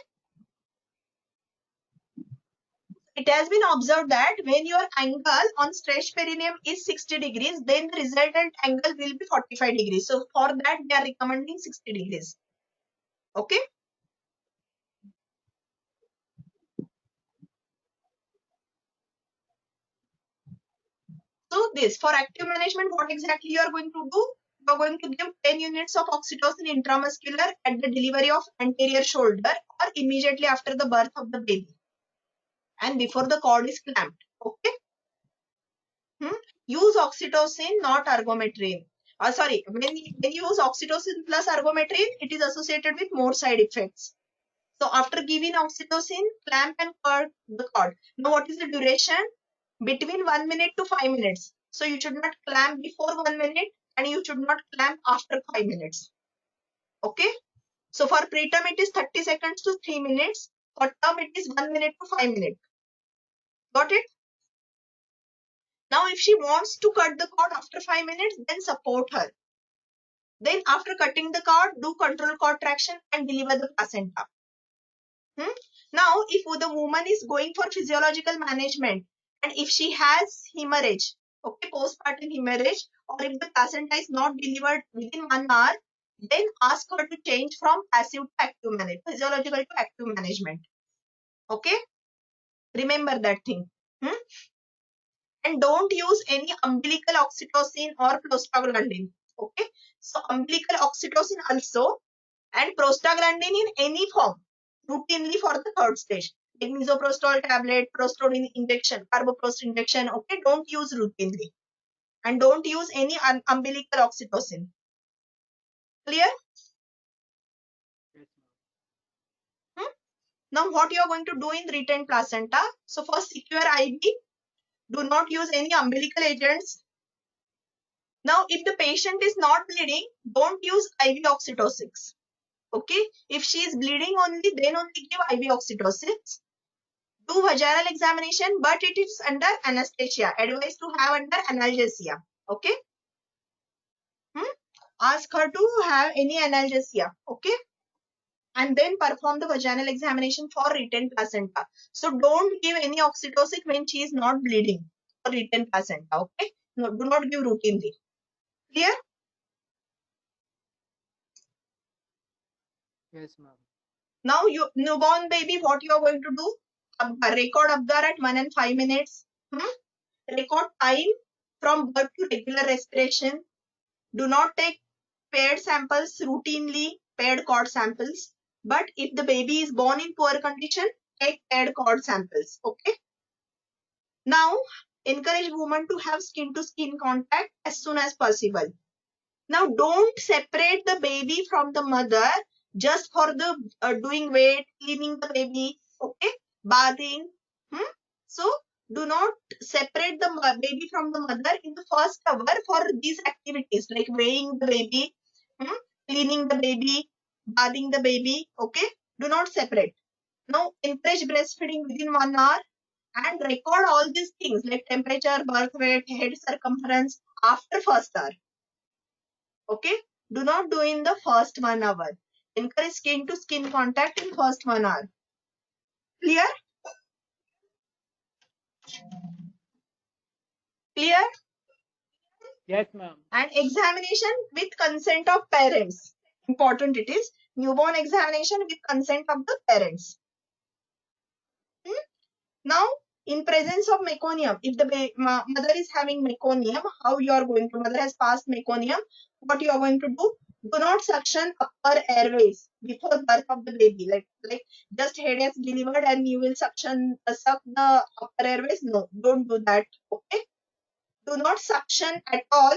it has been observed that when your angle on stretched perineum is 60 degrees, then the resultant angle will be 45 degrees. So for that, they are recommending 60 degrees. Okay. So this, for active management, what exactly you are going to do? You are going to give 10 units of oxytocin intramuscular at the delivery of anterior shoulder or immediately after the birth of the baby and before the cord is clamped. Okay. Use oxytocin, not ergometrin. Sorry, when you use oxytocin plus ergometrin, it is associated with more side effects. So after giving oxytocin, clamp and cord the cord. Now what is the duration? Between 1 minute to 5 minutes. So you should not clamp before 1 minute and you should not clamp after 5 minutes. Okay. So for preterm it is 30 seconds to 3 minutes. For term it is 1 minute to 5 minutes. Got it? Now if she wants to cut the cord after 5 minutes, then support her. Then after cutting the cord, do control cord traction and deliver the placenta. Now if the woman is going for physiological management and if she has hemorrhage, okay, postpartum hemorrhage, or if the placenta is not delivered within 1 hour, then ask her to change from passive to active management, physiological to active management. Okay, remember that thing. And don't use any umbilical oxytocin or prostaglandin. Okay, so umbilical oxytocin also and prostaglandin in any form routinely for the third stage, like misoprostol tablet, prostolin injection, carboprost injection. Okay, don't use routinely and don't use any umbilical oxytocin. Clear? Now what you are going to do in retained placenta? So first, secure IV. Do not use any umbilical agents. Now if the patient is not bleeding, don't use IV oxytocin. Okay, if she is bleeding only, then only give IV oxytocin. Do vaginal examination, but it is under anesthesia. Advised to have under analgesia. Okay. Ask her to have any analgesia. Okay. And then perform the vaginal examination for retained placenta. So don't give any oxytocin when she is not bleeding for retained placenta. Okay. No, do not give routinely. Clear? Yes, ma'am. Now newborn baby, what you are going to do? Record Abgar at 1 and 5 minutes. Record time from birth to regular respiration. Do not take paired samples routinely, paired cord samples. But if the baby is born in poor condition, take paired cord samples. Okay. Now, encourage women to have skin to skin contact as soon as possible. Now, don't separate the baby from the mother just for the doing weight, cleaning the baby, okay, bathing. So, do not separate the baby from the mother in the first hour for these activities like weighing the baby, cleaning the baby, bathing the baby, okay. Do not separate. Now, encourage breastfeeding within 1 hour and record all these things like temperature, birth weight, head circumference after first hour. Okay, do not do in the first 1 hour. Encourage skin to skin contact in first 1 hour. Clear? Clear? Yes, ma'am. And examination with consent of parents. Important it is. Newborn examination with consent of the parents. Now, in presence of meconium, if the mother is having meconium, how you are going to, mother has passed meconium, what you are going to do? Do not suction upper airways before birth of the baby. Like just head has delivered and you will suck the upper airways. No, don't do that. Okay. Do not suction at all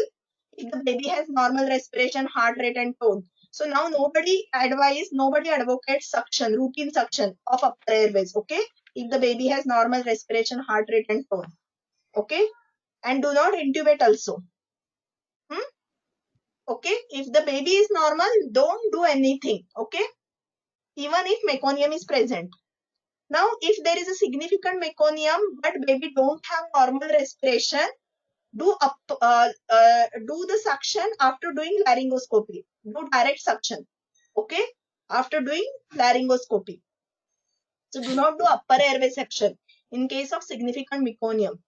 if the baby has normal respiration, heart rate and tone. So now nobody advocates suction, routine suction of upper airways, okay? If the baby has normal respiration, heart rate and tone, okay? And do not intubate also. Okay, if the baby is normal, don't do anything, okay? Even if meconium is present. Now, if there is a significant meconium but baby don't have normal respiration, do the suction after doing laryngoscopy. Do direct suction, okay? After doing laryngoscopy. So do not do upper airway suction in case of significant meconium.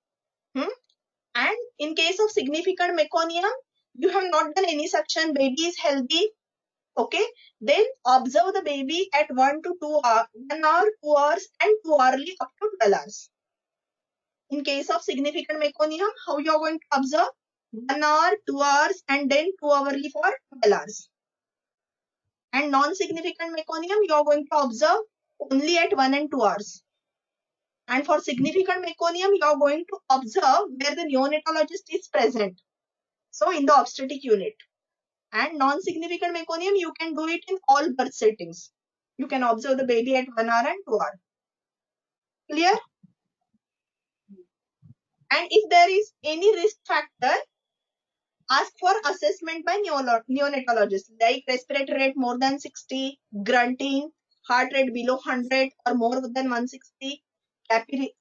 And in case of significant meconium, you have not done any suction, baby is healthy, okay? Then observe the baby at 1 to 2 hours, 1 hour, 2 hours, and 2 hourly up to 12 hours. In case of significant meconium, how you are going to observe? 1 hour, 2 hours, and then 2 hourly for 12 hours. And non-significant meconium, you are going to observe only at 1 and 2 hours. And for significant meconium, you are going to observe where the neonatologist is present. So in the obstetric unit. And non-significant meconium, you can do it in all birth settings. You can observe the baby at 1 hour and 2 hours. Clear? And if there is any risk factor, ask for assessment by neonatologist, like respiratory rate more than 60, grunting, heart rate below 100 or more than 160, capillary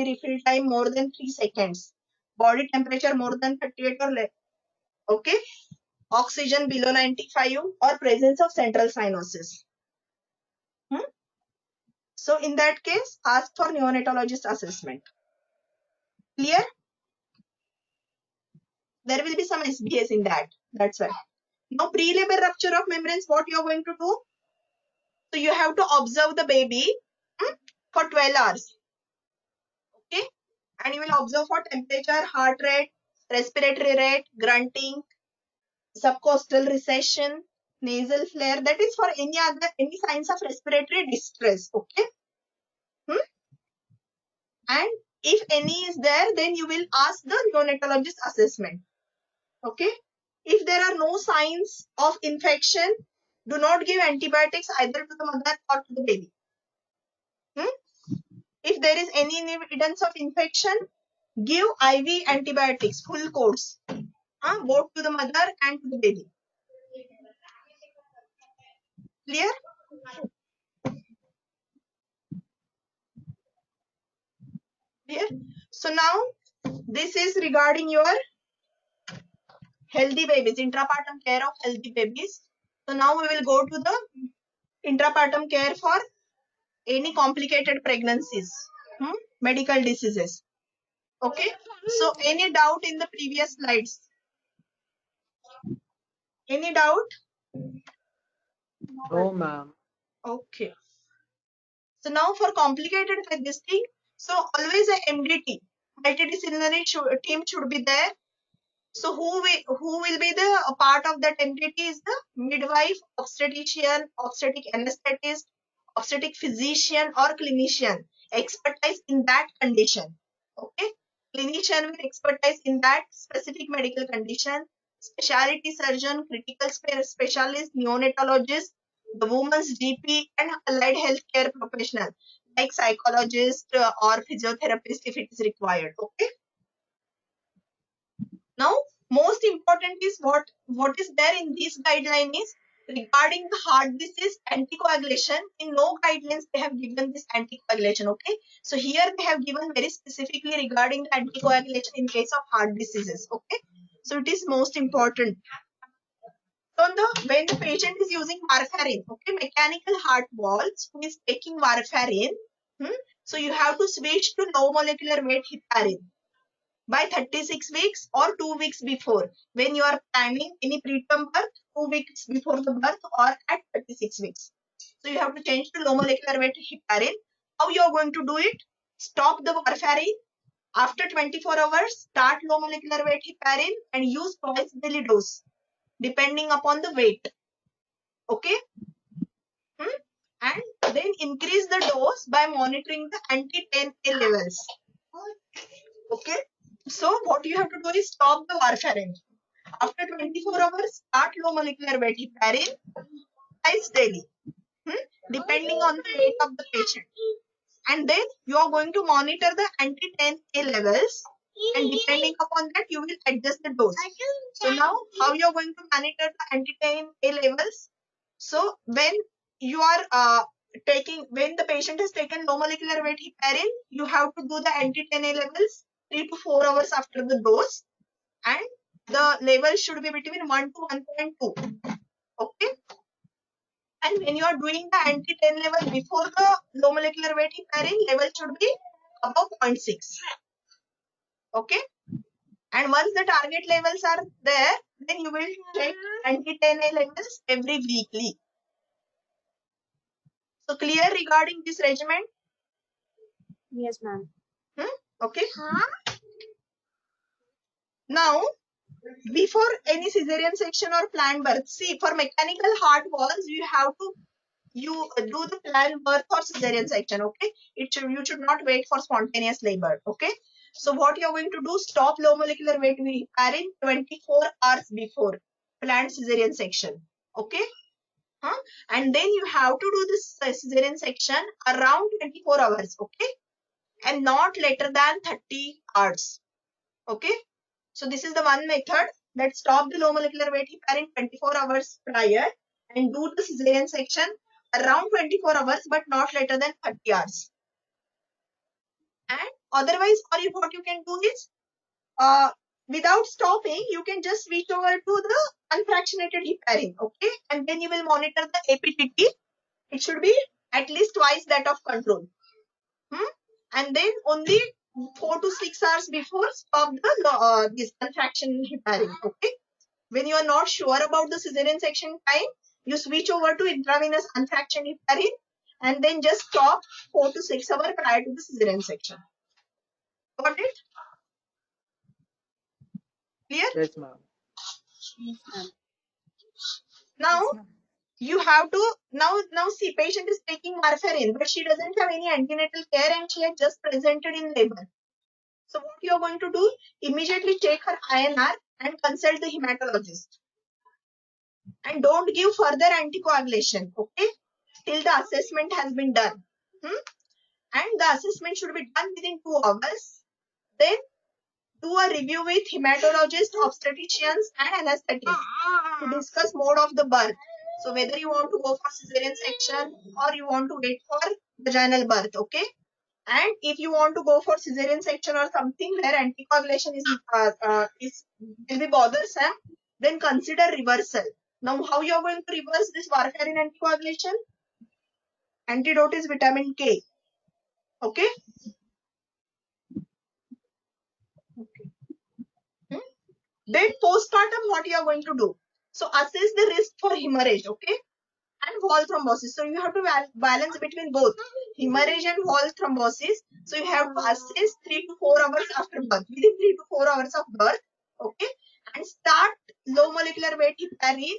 refill time more than 3 seconds, body temperature more than 38 or less, okay, oxygen below 95 or presence of central cyanosis. So in that case, ask for neonatologist assessment. Clear? There will be some SBS in that. That's why. Now, pre-labor rupture of membranes, what you are going to do? So you have to observe the baby for 12 hours. Okay. And you will observe for temperature, heart rate, respiratory rate, grunting, subcostal recession, nasal flare. That is for any signs of respiratory distress. Okay. And if any is there, then you will ask the neonatologist assessment. Okay. If there are no signs of infection, do not give antibiotics either to the mother or to the baby. If there is any evidence of infection, give IV antibiotics, full course, both to the mother and to the baby. Clear? Clear? So now, this is regarding your healthy babies, intrapartum care of healthy babies. So now we will go to the intrapartum care for any complicated pregnancies, medical diseases. Okay. So any doubt in the previous slides? Any doubt? No, ma'am. Okay. So now for complicated like this thing, so always a MDT, multidisciplinary team should be there. So who will be the a part of that MDT is the midwife, obstetrician, obstetric anesthetist, obstetric physician or clinician, expertise in that condition. Okay. Clinician with expertise in that specific medical condition, specialty surgeon, critical specialist, neonatologist, the woman's GP and allied healthcare professional like psychologist or physiotherapist if it is required. Okay. Now, most important is what is there in this guideline is regarding the heart disease anticoagulation. In no guidelines they have given this anticoagulation. Okay, so here they have given very specifically regarding the anticoagulation in case of heart diseases. Okay, so it is most important. So when the patient is using warfarin, okay, mechanical heart valves who is taking warfarin, so you have to switch to low molecular weight heparin by 36 weeks or 2 weeks before. When you are planning any preterm birth, 2 weeks before the birth or at 36 weeks. So you have to change to low molecular weight heparin. How you are going to do it? Stop the warfarin. After 24 hours, start low molecular weight heparin and use twice daily dose depending upon the weight. Okay? And then increase the dose by monitoring the anti-10A levels. Okay? So what you have to do is stop the warfarin. After 24 hours, start low molecular weight heparin twice daily, depending on the weight of the patient. And then you are going to monitor the anti-10A levels, and depending upon that, you will adjust the dose. So now, how you are going to monitor the anti-10A levels? So when you are when the patient has taken low molecular weight heparin, you have to do the anti-10A levels 3 to 4 hours after the dose, and the level should be between 1 to 1.2. Okay. And when you are doing the anti-10 level before the low molecular weight heparin, level should be above 0.6. Okay. And once the target levels are there, then you will check anti-10A levels every weekly. So clear regarding this regimen? Yes, ma'am. Okay. Now, before any cesarean section or planned birth, see, for mechanical heart valves, you have to do the planned birth or cesarean section. Okay, you should not wait for spontaneous labor. Okay, so what you're going to do, stop low molecular weight heparin 24 hours before planned cesarean section. Okay, and then you have to do this cesarean section around 24 hours. Okay, and not later than 30 hours. Okay, so this is the one method, that stop the low molecular weight heparin 24 hours prior and do the cesarean section around 24 hours but not later than 30 hours. And otherwise, or what you can do is, without stopping, you can just switch over to the unfractionated heparin. Okay, and then you will monitor the APTT. It should be at least twice that of control. And then only 4 to 6 hours before, stop the this unfractionated heparin. Okay. When you are not sure about the cesarean section time, you switch over to intravenous unfractionated heparin and then just stop 4 to 6 hours prior to the cesarean section. Got it? Clear? Yes, ma'am. Yes, ma'am. Now, Yes, ma'am. you have to, now see, patient is taking warfarin, but she doesn't have any antenatal care and she has just presented in labor. So what you are going to do, immediately take her INR and consult the hematologist. And don't give further anticoagulation, okay, till the assessment has been done. And the assessment should be done within 2 hours. Then do a review with hematologists, obstetricians and anesthetists to discuss mode of the birth. So whether you want to go for cesarean section or you want to wait for vaginal birth, okay? And if you want to go for cesarean section or something where anticoagulation will be bothersome, then consider reversal. Now, how you are going to reverse this warfarin anticoagulation? Antidote is vitamin K. Okay? Then postpartum, what you are going to do? So assess the risk for hemorrhage, okay? And wall thrombosis. So you have to balance between both hemorrhage and wall thrombosis. So you have to assess 3 to 4 hours after birth, within 3 to 4 hours of birth, okay? And start low molecular weight heparin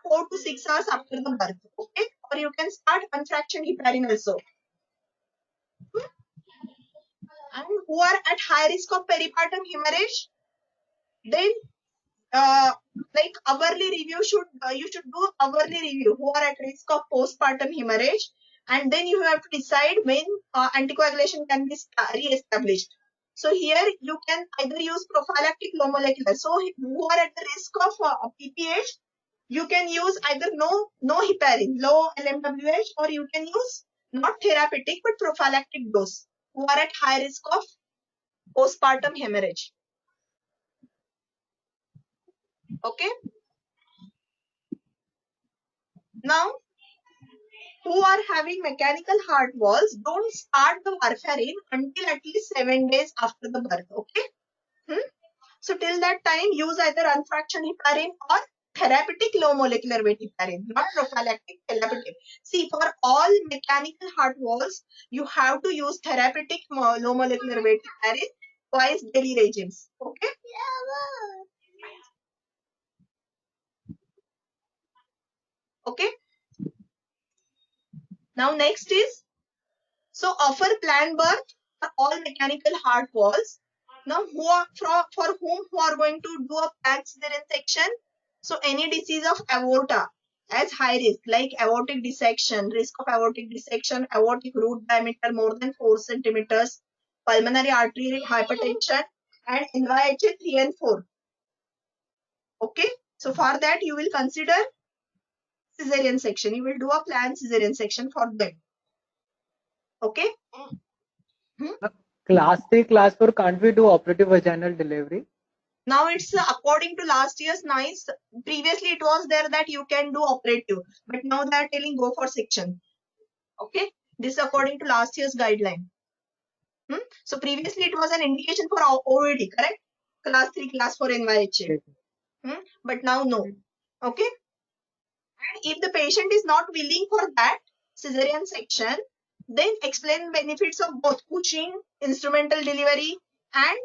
4 to 6 hours after the birth, okay? Or you can start unfractionated heparin also. And who are at high risk of peripartum hemorrhage, then like hourly review you should do hourly review who are at risk of postpartum hemorrhage, and then you have to decide when anticoagulation can be re-established. So here you can either use prophylactic low molecular. So who are at the risk of PPH, you can use either no heparin, low LMWH, or you can use not therapeutic but prophylactic dose who are at high risk of postpartum hemorrhage. Okay. Now, who are having mechanical heart valves, don't start the warfarin until at least 7 days after the birth. Okay. So till that time, use either unfractioned heparin or therapeutic low molecular weight heparin, not prophylactic, therapeutic. See, for all mechanical heart valves, you have to use therapeutic low molecular weight heparin twice daily regimes. Okay. Okay. Now next is, so offer planned birth for all mechanical heart valves. Now, for whom who are going to do a planned cesarean section? So any disease of aorta as high risk, like aortic dissection, risk of aortic dissection, aortic root diameter more than 4 centimeters, pulmonary arterial hypertension, and NYHA 3 and 4. Okay, so for that you will consider cesarean section. You will do a planned cesarean section for them. Okay. Class 3, class 4, can't we do operative vaginal delivery? Now it's according to last year's NICE. Previously it was there that you can do operative, but now they are telling go for section. Okay, this is according to last year's guideline. So previously it was an indication for OVD, correct? Class 3, class 4 NYHA. But now no. Okay. And if the patient is not willing for that cesarean section, then explain benefits of both Cushing, instrumental delivery, and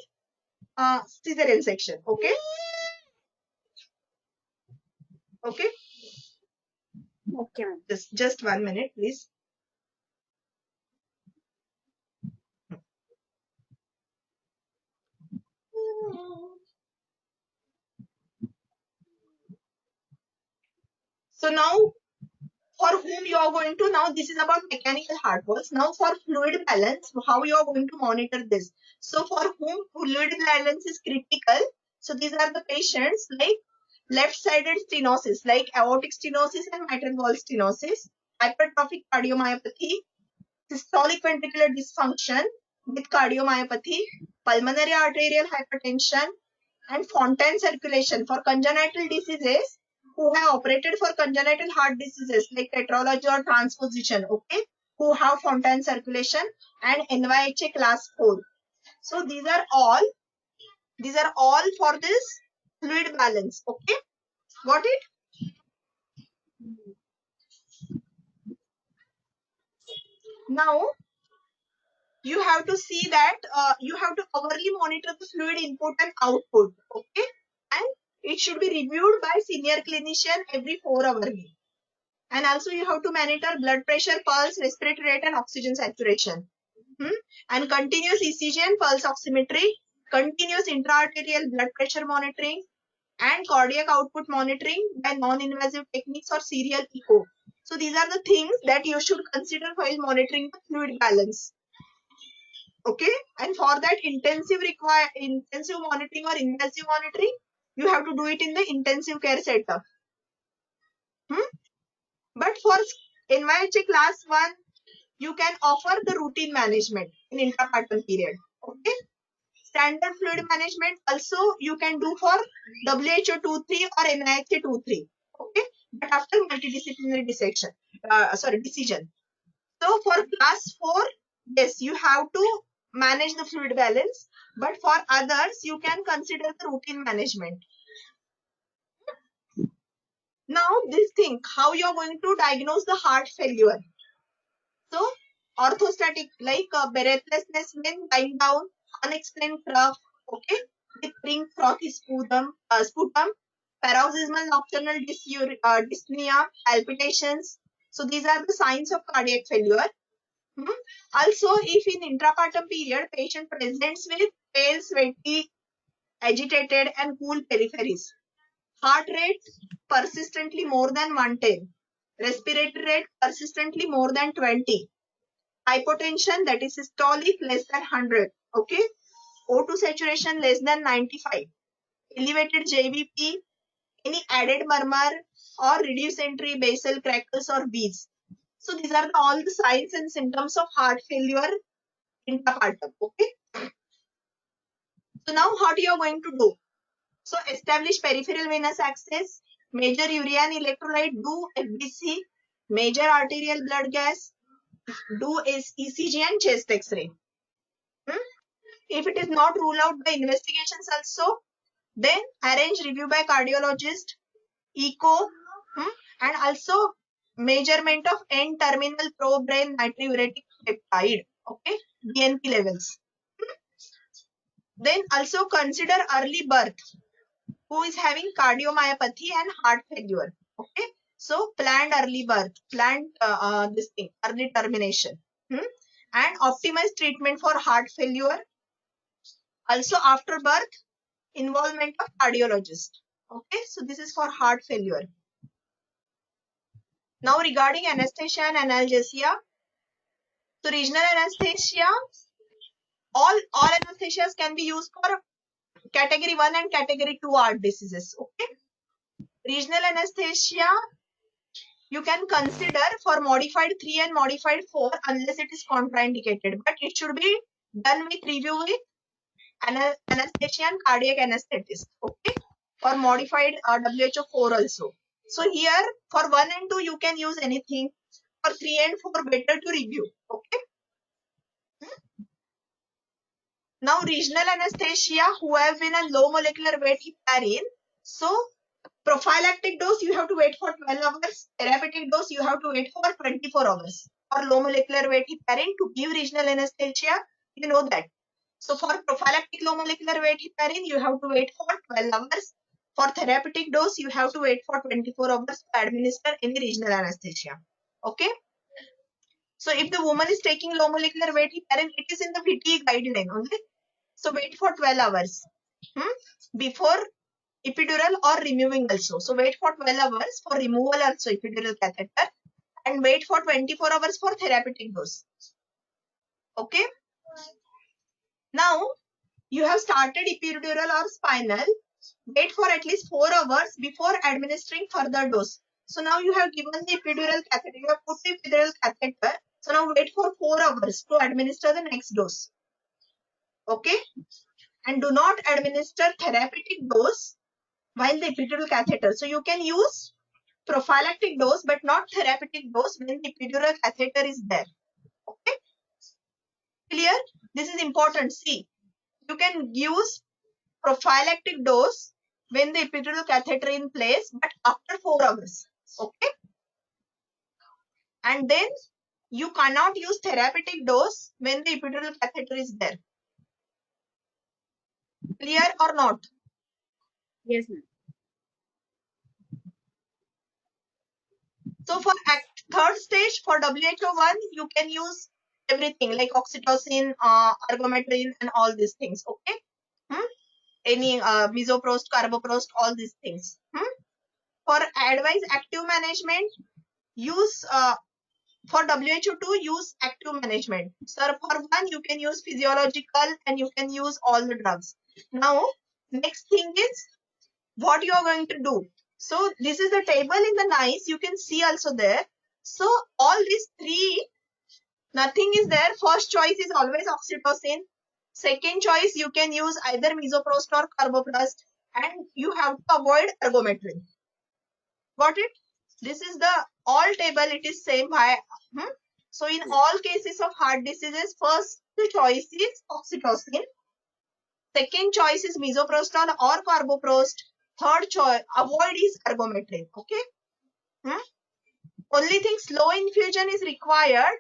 cesarean section. Okay. Okay. Okay, ma'am. Just 1 minute, please. So now, for whom you are going to, now this is about mechanical heart valves. Now for fluid balance, how you are going to monitor this? So for whom fluid balance is critical, so these are the patients like left-sided stenosis, like aortic stenosis and mitral valve stenosis, hypertrophic cardiomyopathy, systolic ventricular dysfunction with cardiomyopathy, pulmonary arterial hypertension, and Fontaine circulation for congenital diseases who have operated for congenital heart diseases like tetralogy or transposition, okay, who have Fontaine circulation, and NYHA class 4. So these are all for this fluid balance, okay. Got it? Now you have to see that you have to hourly monitor the fluid input and output, okay, and it should be reviewed by senior clinician every 4 hourly. And also you have to monitor blood pressure, pulse, respiratory rate, and oxygen saturation. And continuous ECG and pulse oximetry, continuous intra-arterial blood pressure monitoring, and cardiac output monitoring by non-invasive techniques or serial echo. So these are the things that you should consider while monitoring the fluid balance. Okay, and for that intensive monitoring or invasive monitoring, you have to do it in the intensive care setup. But for NYHA class 1, you can offer the routine management in intrapartum period. Okay. Standard fluid management also you can do for WHO 2-3 or NIHA 2-3. Okay. But after multidisciplinary decision. So for class 4, yes, you have to manage the fluid balance. But for others, you can consider the routine management. Now this thing, how you are going to diagnose the heart failure. So orthostatic, like breathlessness when lying down, unexplained cough, okay, with ring frothy sputum, paroxysmal nocturnal dyspnea, palpitations. So these are the signs of cardiac failure. Also, if in intrapartum period, patient presents with pale, sweaty, agitated, and cool peripheries, heart rate persistently more than 110, respiratory rate persistently more than 20, hypotension, that is systolic, less than 100, okay, O2 saturation less than 95, elevated JVP, any added murmur or reduced entry basal crackles or beads. So these are all the signs and symptoms of heart failure intrapartum, okay. So now what you are going to do? So establish peripheral venous access, measure urea and electrolyte, do FBC, major arterial blood gas, do ECG and chest X-ray. If it is not ruled out by investigations also, then arrange review by cardiologist, echo, and also measurement of end-terminal pro-brain natriuretic peptide, okay, BNP levels. Then also consider early birth, who is having cardiomyopathy and heart failure, okay. So planned early birth, planned early termination, and optimized treatment for heart failure. Also after birth, involvement of cardiologist, okay. So this is for heart failure. Now regarding anesthesia and analgesia, so regional anesthesia, all anesthesias can be used for category 1 and category 2 heart diseases, okay. Regional anesthesia you can consider for modified 3 and modified 4 unless it is contraindicated, but it should be done with review with anesthesia and cardiac anesthetist, okay, for modified WHO 4 also. So here for 1 and 2 you can use anything, for 3 and 4 better to review, okay. Now regional anesthesia who have been on low molecular weight heparin, so prophylactic dose you have to wait for 12 hours, therapeutic dose you have to wait for 24 hours. For low molecular weight heparin to give regional anesthesia, you know that. So for prophylactic low molecular weight heparin you have to wait for 12 hours. For therapeutic dose you have to wait for 24 hours to administer any regional anesthesia, okay. So if the woman is taking low molecular weight heparin, it is in the VTE guideline only. So wait for 12 hours before epidural or removing also. So wait for 12 hours for removal also epidural catheter, and wait for 24 hours for therapeutic dose. Okay. Now you have started epidural or spinal. Wait for at least 4 hours before administering further dose. So now you have given the epidural catheter, you have put the epidural catheter. So now wait for 4 hours to administer the next dose. Okay. And do not administer therapeutic dose while the epidural catheter. So you can use prophylactic dose but not therapeutic dose when the epidural catheter is there. Okay. Clear? This is important. See, you can use prophylactic dose when the epidural catheter is in place, but after 4 hours. Okay. And then you cannot use therapeutic dose when the epidural catheter is there. Clear or not? Yes, ma'am. So for third stage, for WHO1, you can use everything like oxytocin, ergometrin, and all these things. Okay. Any misoprost, carboprost, all these things. For advice active management, use for WHO2 use active management. So for 1 you can use physiological and you can use all the drugs. Now next thing is what you are going to do. So this is the table in the NICE. You can see also there. So all these 3, nothing is there. First choice is always oxytocin. Second choice you can use either misoprost or carboprost, and you have to avoid ergometrin. Got it? This is the all table. It is same. So in all cases of heart diseases, first choice is oxytocin. Second choice is misoprostol or carboprost. Third choice, avoid is ergometrin. Okay. Only thing slow infusion is required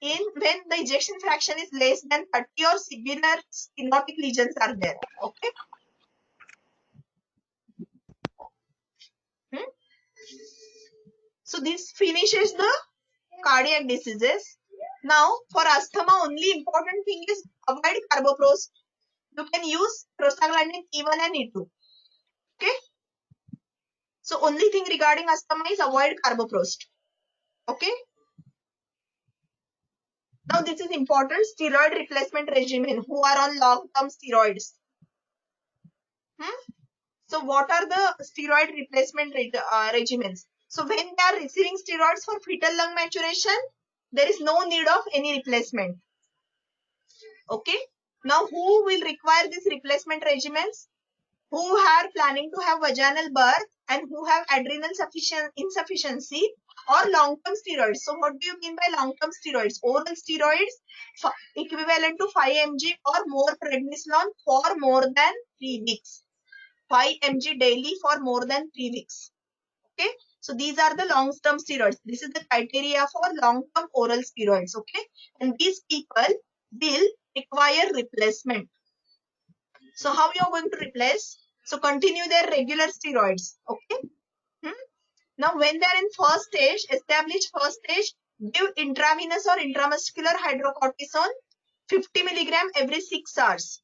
in when the ejection fraction is less than 30 or severe stenotic lesions are there. Okay. So this finishes the cardiac diseases. Now for asthma, only important thing is avoid carboprost. You can use prostaglandin E1 and E2. Okay. So only thing regarding asthma is avoid carboprost. Okay. Now this is important, steroid replacement regimen who are on long-term steroids. So what are the steroid replacement regimens? So when they are receiving steroids for fetal lung maturation, there is no need of any replacement. Okay. Now who will require these replacement regimens? Who are planning to have vaginal birth and who have adrenal insufficiency or long-term steroids. So what do you mean by long-term steroids? Oral steroids equivalent to 5 mg or more prednisolone for more than 3 weeks. 5 mg daily for more than 3 weeks. Okay. So these are the long-term steroids. This is the criteria for long-term oral steroids. Okay. And these people will require replacement. So how you are going to replace? So continue their regular steroids. Okay. Now when they are in first stage, established first stage, give intravenous or intramuscular hydrocortisone 50 milligram every 6 hours.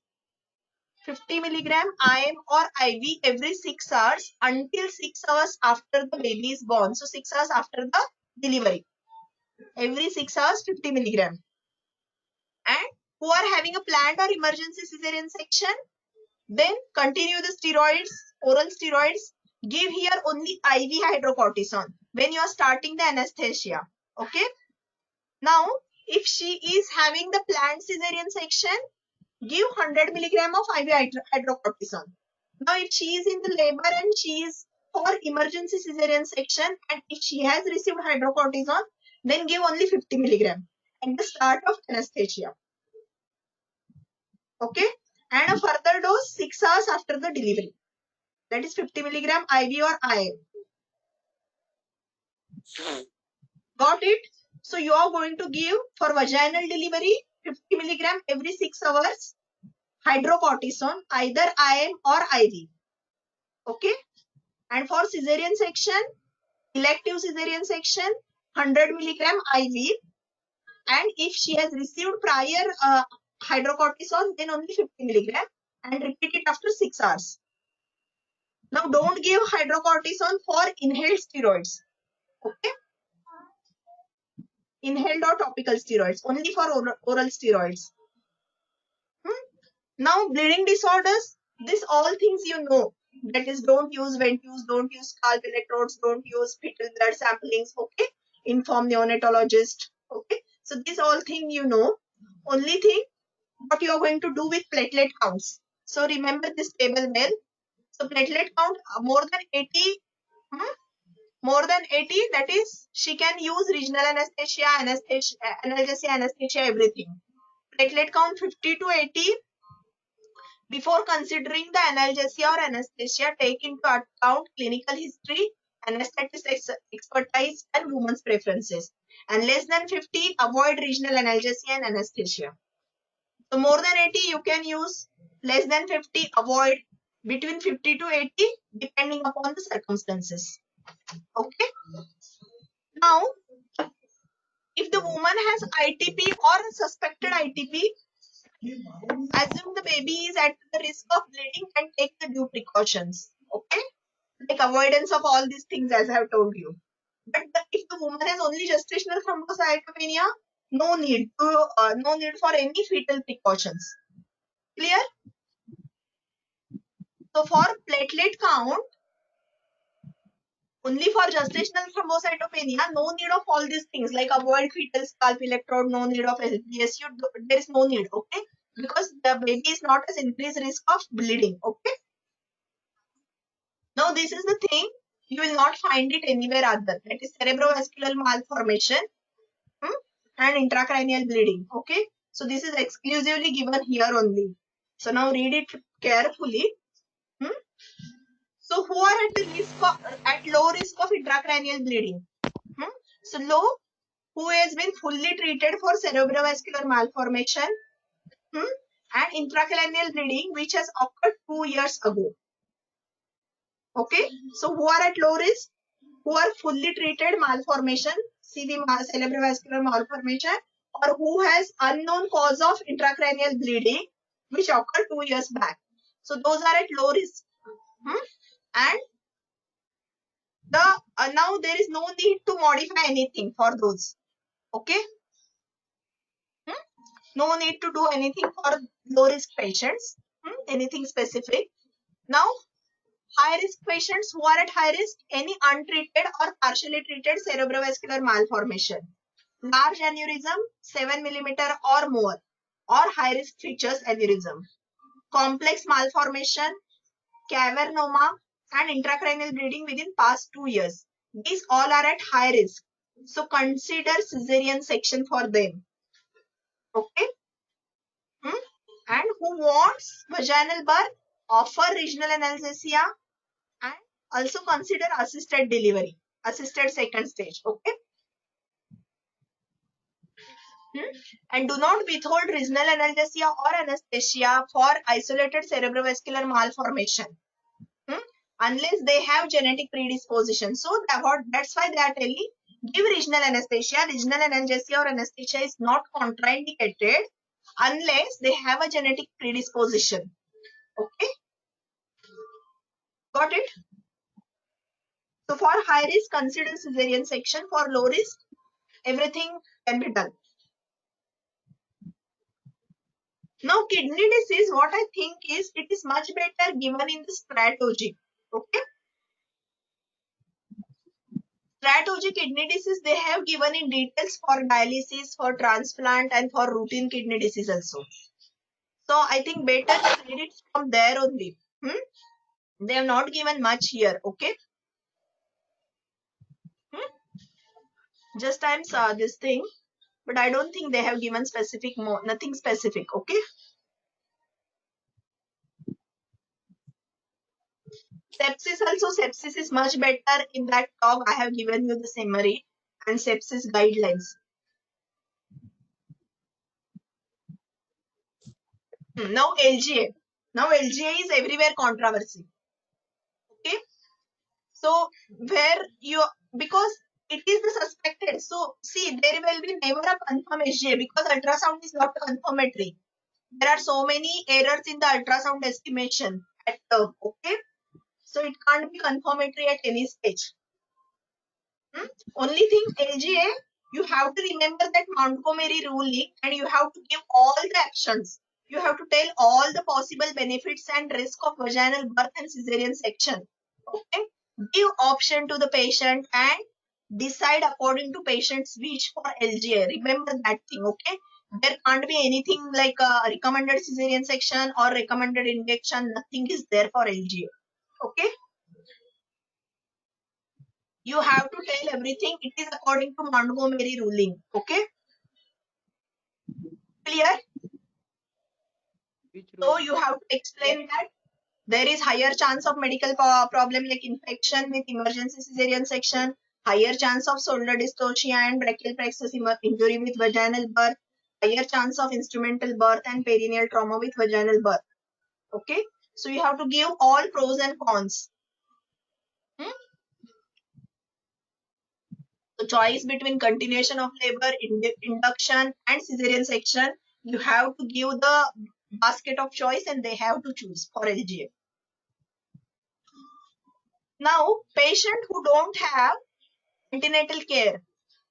50 milligram IM or IV every 6 hours until 6 hours after the baby is born. So 6 hours after the delivery. Every 6 hours 50 milligram. And who are having a planned or emergency cesarean section, then continue the steroids, oral steroids. Give here only IV hydrocortisone when you are starting the anesthesia. Okay. Now, if she is having the planned cesarean section, give 100 milligram of IV hydrocortisone. Now, if she is in the labor and she is for emergency cesarean section and if she has received hydrocortisone, then give only 50 milligram at the start of anesthesia. Okay. And a further dose 6 hours after the delivery. That is 50 milligram IV or IM. Got it? So you are going to give for vaginal delivery 50 milligram every 6 hours hydrocortisone, either IM or IV. Okay. And for cesarean section, elective cesarean section, 100 milligram IV. And if she has received prior hydrocortisone, then only 50 milligram and repeat it after 6 hours. Now don't give hydrocortisone for inhaled steroids. Okay. Inhaled or topical steroids, only for oral steroids. Now bleeding disorders, this all things you know. That is, don't use ventouse, don't use scalp electrodes, don't use fetal blood samplings. Okay. Inform neonatologist. Okay. So these all things you know. Only thing what you are going to do with platelet counts. So remember this table well. So platelet count more than 80. More than 80, that is, she can use regional anesthesia, analgesia, anesthesia, everything. Platelet count 50 to 80. Before considering the analgesia or anesthesia, take into account clinical history, anesthetist expertise, and woman's preferences. And less than 50, avoid regional analgesia and anesthesia. So more than 80, you can use. Less than 50, avoid. Between 50 to 80, depending upon the circumstances. Okay. Now, if the woman has ITP or suspected ITP, assume the baby is at the risk of bleeding and take the due precautions. Okay. Like avoidance of all these things as I have told you. But if the woman has only gestational thrombocytopenia, no need for any fetal precautions. Clear? So for platelet count, only for gestational thrombocytopenia, no need of all these things like avoid fetal scalp electrode, no need of LPSU, there is no need, okay? Because the baby is not as increased risk of bleeding, okay? Now this is the thing, you will not find it anywhere other. That is cerebrovascular malformation and intracranial bleeding, okay? So this is exclusively given here only. So now read it carefully. So who are at low risk of intracranial bleeding? So low, who has been fully treated for cerebrovascular malformation and intracranial bleeding which has occurred 2 years ago. Okay, so who are at low risk? Who are fully treated malformation, CV cerebrovascular malformation, or who has unknown cause of intracranial bleeding which occurred 2 years back. So those are at low risk. And now there is no need to modify anything for those. Okay. No need to do anything for low risk patients. Anything specific. Now, high risk patients, who are at high risk, any untreated or partially treated cerebrovascular malformation, large aneurysm 7 millimeter or more, or high risk features aneurysm, complex malformation, cavernoma, and intracranial bleeding within past 2 years. These all are at high risk. So consider cesarean section for them. Okay. And who wants vaginal birth, offer regional analgesia, and also consider assisted delivery, assisted second stage. Okay. And do not withhold regional analgesia or anesthesia for isolated cerebrovascular malformation. Unless they have genetic predisposition. So that's why they are telling give regional anesthesia. Regional analgesia or anesthesia is not contraindicated unless they have a genetic predisposition. Okay, got it? So for high risk, consider cesarean section. For low risk, everything can be done. Now kidney disease, what I think is it is much better given in the strategy. Okay. Strategy kidney disease they have given in details for dialysis, for transplant, and for routine kidney disease also. So I think better you read it from there only. They have not given much here. Okay. Just I'm this thing, but I don't think they have given specific more, nothing specific. Okay. Sepsis also, sepsis is much better in that talk. I have given you the summary and sepsis guidelines. Now LGA. Now LGA is everywhere controversy. Okay. So where you, because it is the suspected. So see, there will be never a confirmed SGA because ultrasound is not confirmatory. There are so many errors in the ultrasound estimation at term. Okay. So it can't be confirmatory at any stage. Only thing LGA, you have to remember that Montgomery ruling and you have to give all the actions. You have to tell all the possible benefits and risk of vaginal birth and cesarean section. Okay. Give option to the patient and decide according to patient's wish for LGA. Remember that thing. Okay. There can't be anything like a recommended cesarean section or recommended injection. Nothing is there for LGA. Okay. You have to tell everything. It is according to Montgomery ruling. Okay. Clear? So you have to explain that there is higher chance of medical problem like infection with emergency cesarean section, higher chance of shoulder dystocia and brachial plexus injury with vaginal birth, higher chance of instrumental birth and perineal trauma with vaginal birth. Okay. So you have to give all pros and cons. The choice between continuation of labor, induction and cesarean section, you have to give the basket of choice and they have to choose for LGA. Now, patient who don't have antenatal care.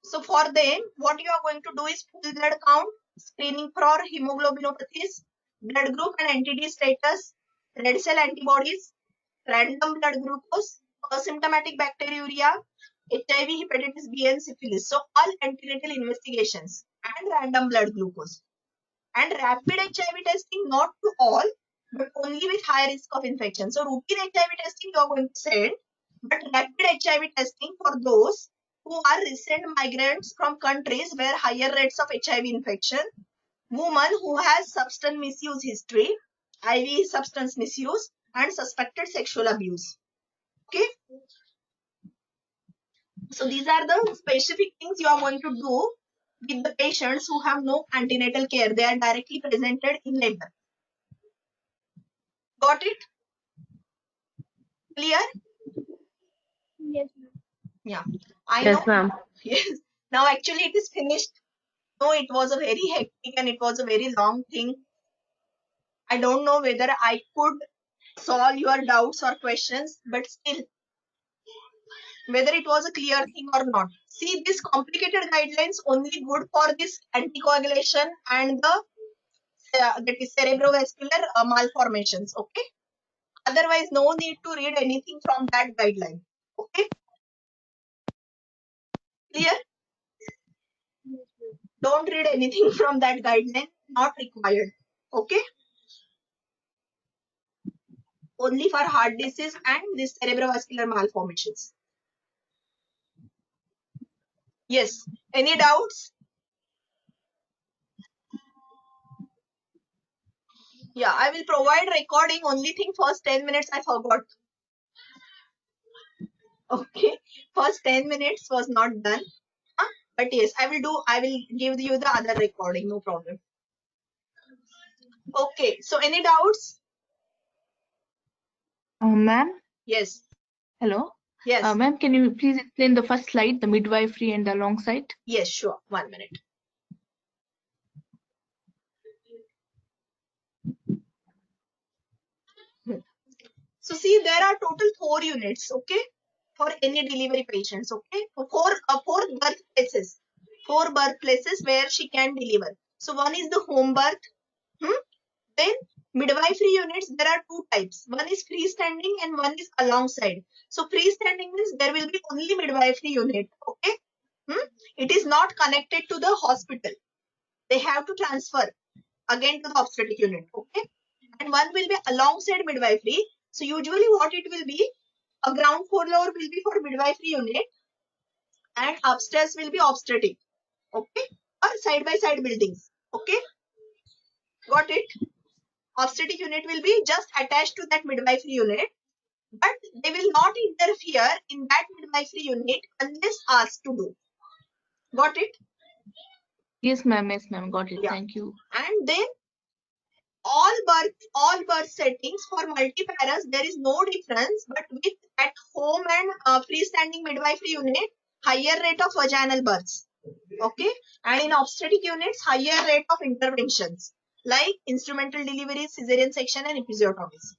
So for them, what you are going to do is full blood count, screening for hemoglobinopathies, blood group and entity status, red cell antibodies, random blood glucose, asymptomatic bacteriuria, HIV, hepatitis B and syphilis. So all antenatal investigations and random blood glucose. And rapid HIV testing, not to all, but only with high risk of infection. So routine HIV testing you are going to send, but rapid HIV testing for those who are recent migrants from countries where higher rates of HIV infection, woman who has substance misuse history, IV substance misuse, and suspected sexual abuse. Okay. So these are the specific things you are going to do with the patients who have no antenatal care. They are directly presented in labor. Got it? Clear? Yes, ma'am. Yeah. I Yes, know. ma'am. Yes. Now actually it is finished. No, it was a very hectic and it was a very long thing. I don't know whether I could solve your doubts or questions, but still, whether it was a clear thing or not. See, these complicated guidelines only good for this anticoagulation and the that is cerebrovascular malformations. Okay. Otherwise, no need to read anything from that guideline. Okay. Clear? Don't read anything from that guideline. Not required. Okay. Only for heart disease and this cerebrovascular malformations. Yes. Any doubts? Yeah, I will provide recording. Only thing, first 10 minutes I forgot. Okay. First 10 minutes was not done. But yes, I will give you the other recording. No problem. Okay. So any doubts? Ma'am, Yes. hello. Yes. Ma'am, can you please explain the first slide, the midwifery and the alongside? Yes, sure. 1 minute. So see, there are total 4 units, okay, for any delivery patients, okay, four birthplaces, 4 birthplaces where she can deliver. So one is the home birth. Then midwifery units, there are 2 types. One is freestanding and one is alongside. So freestanding means there will be only midwifery unit, okay. It is not connected to the hospital. They have to transfer again to the obstetric unit, okay. And one will be alongside midwifery. So usually what it will be, a ground floor will be for midwifery unit and upstairs will be obstetric, okay, or side by side buildings, okay. Got it? Obstetric unit will be just attached to that midwifery unit, but they will not interfere in that midwifery unit unless asked to do. Got it? Yes, ma'am. Got it. Yeah. Thank you. And then all birth settings for multiparous, there is no difference, but with at home and freestanding midwifery unit, higher rate of vaginal births, okay, and in obstetric units, higher rate of interventions like instrumental delivery, cesarean section, and episiotomies,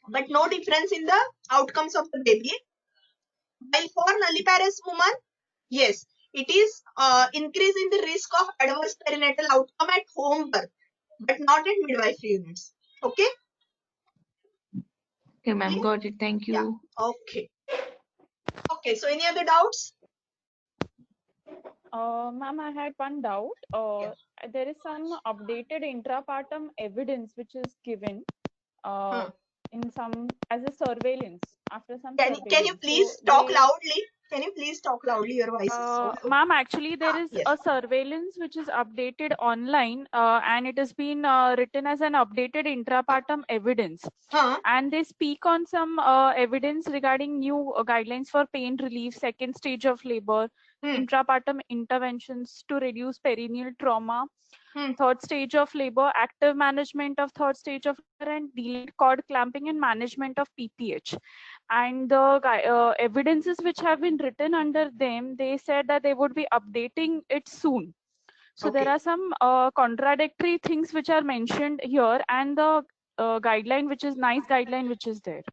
but no difference in the outcomes of the baby. While for nulliparous woman, yes, it is increase in the risk of adverse perinatal outcome at home birth, but not at midwifery units. Okay. Okay, ma'am. Got it. Thank you. Yeah. Okay. Okay. So any other doubts? Ma'am, I had one doubt. There is some updated intrapartum evidence which is given in some as a surveillance after some surveillance. Can you please talk loudly? Can you please talk loudly? Your voice is so low. Ma'am, actually there is a surveillance which is updated online and it has been written as an updated intrapartum evidence. And they speak on some evidence regarding new guidelines for pain relief, second stage of labor, intrapartum interventions to reduce perineal trauma, third stage of labor, active management of third stage of labor, and delayed cord clamping and management of PPH. And the evidences which have been written under them, they said that they would be updating it soon. So there are some contradictory things which are mentioned here, and the guideline, which is nice guideline, which is there.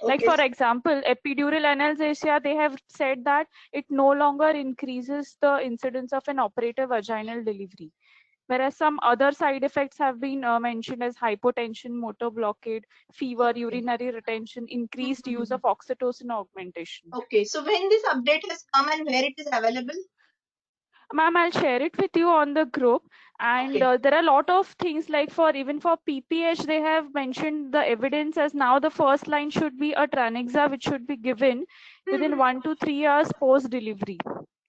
Like for example, epidural analgesia, they have said that it no longer increases the incidence of an operative vaginal delivery. Whereas some other side effects have been mentioned as hypotension, motor blockade, fever, urinary retention, increased use of oxytocin augmentation. Okay, so when this update has come and where it is available? Ma'am, I'll share it with you on the group. And there are a lot of things like even for PPH, they have mentioned the evidence as now the first line should be a Tranexa, which should be given within 1 to 3 hours post delivery.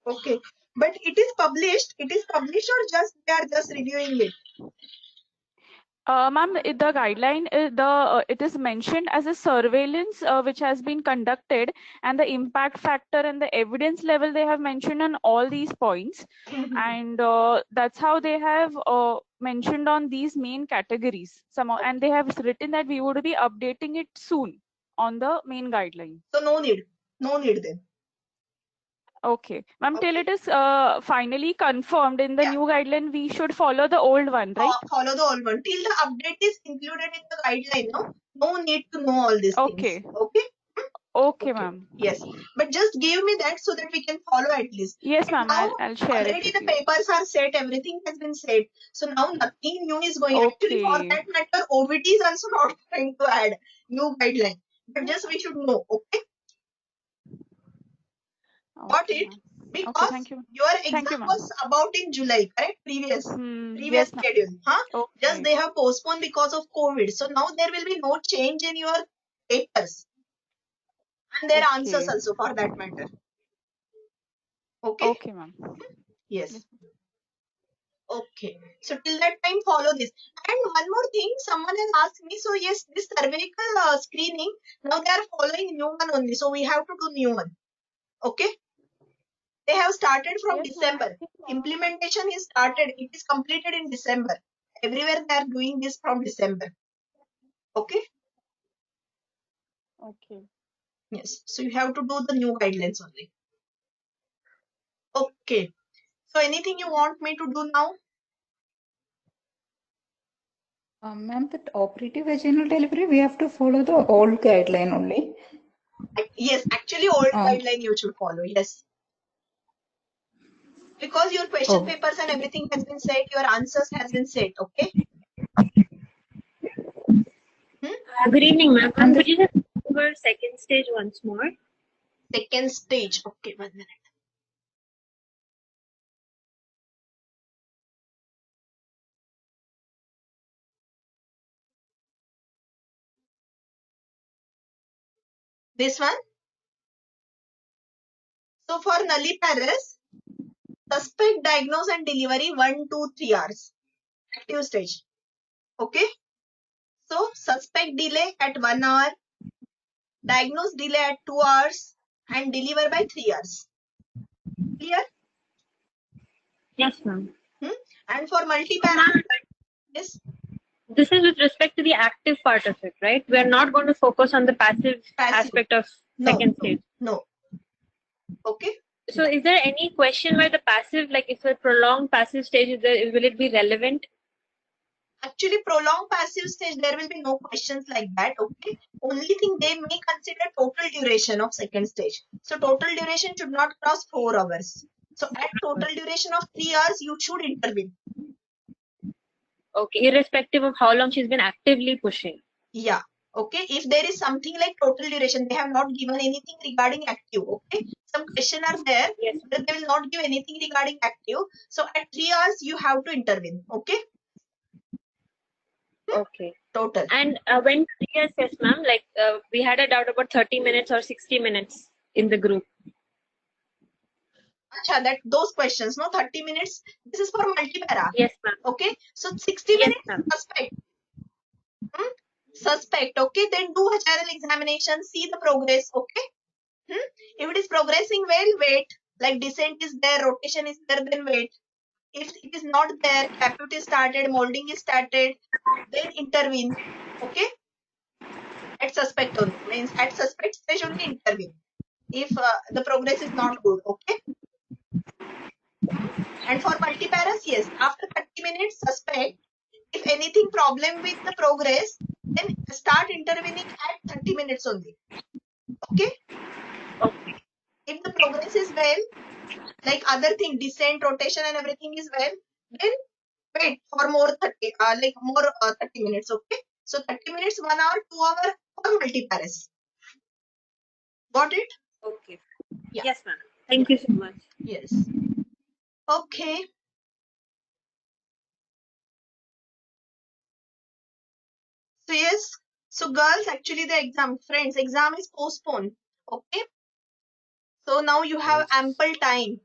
Okay, but it is published. It is published or just they are just reviewing it? Ma'am, the guideline, it is mentioned as a surveillance which has been conducted, and the impact factor and the evidence level they have mentioned on all these points, and that's how they have mentioned on these main categories. And they have written that we would be updating it soon on the main guideline. So no need then. Okay, ma'am, till it is finally confirmed in the new guideline, we should follow the old one, right? Follow the old one till the update is included in the guideline. No need to know all these things. Okay. Okay, ma'am. Yes, but just give me that so that we can follow at least. Yes, ma'am. I'll share it. Already the papers are set. Everything has been set. So now nothing new is going. Actually, for that matter, OVT is also not going to add new guideline. But just we should know. Okay. Got it? Because your exam was about in July, correct? Previous schedule. Just they have postponed because of COVID. So now there will be no change in your papers and their answers also for that matter. Okay? Okay, ma'am. Yes. Yes. Okay. So till that time, follow this. And one more thing, someone has asked me. So yes, this cervical screening, now they are following new one only. So we have to do new one. Okay. They have started from Yes, ma'am. December. Implementation is started. It is completed in December. Everywhere they are doing this from December. Okay. Okay. Yes. So you have to do the new guidelines only. Okay. So anything you want me to do now? Ma'am, that operative vaginal delivery, we have to follow the old guideline only. Yes, actually old Um, guideline you should follow. Yes. Because your question papers and everything has been set, your answers has been set. Okay. Good evening, ma'am. And Could you just go over second stage once more? Second stage. Okay, 1 minute. This one. So for nulliparous, suspect, diagnose and delivery 1 to 3 hours. Active stage. Okay. So suspect delay at 1 hour, diagnose delay at 2 hours, and deliver by 3 hours. Clear? Yes, ma'am. And for multipara, yes. This is with respect to the active part of it, right? We are not going to focus on the passive aspect of second stage. No. Okay. So is there any question where the passive, like if a prolonged passive stage is there, will it be relevant? Actually, prolonged passive stage, there will be no questions like that. Okay. Only thing they may consider total duration of second stage. So total duration should not cross 4 hours. So at total duration of 3 hours, you should intervene. Okay, irrespective of how long she's been actively pushing. Yeah. Okay. If there is something like total duration, they have not given anything regarding active. Okay. Some question are there, Yes. but they will not give anything regarding active. So at 3 hours, you have to intervene. Okay. Okay. Total. And when, yes, ma'am, like we had a doubt about 30 minutes or 60 minutes in the group. Acha, that those questions, no, 30 minutes. This is for multipara. Yes, ma'am. Okay. So 60 Yes, minutes ma'am. suspect. Suspect. Okay. Then do vaginal examination. See the progress. Okay. If it is progressing well, wait. Like descent is there, rotation is there, then wait. If it is not there, caput is started, molding is started, then intervene. Okay. At suspect only. Means at suspect stage only intervene. If the progress is not good. Okay. And for multiparas, yes. After 30 minutes, suspect. If anything problem with the progress, then start intervening at 30 minutes only. Okay. Okay. If the progress is well, like other thing, descent, rotation and everything is well, then wait for more 30, like more 30 minutes. Okay. So 30 minutes, 1 hour, 2 hour for multiparas. Got it? Okay. Yeah. Yes, ma'am. Thank you so much. Yes. Okay. So yes. So girls, actually the exam, friends, exam is postponed. Okay. So now you have ample time.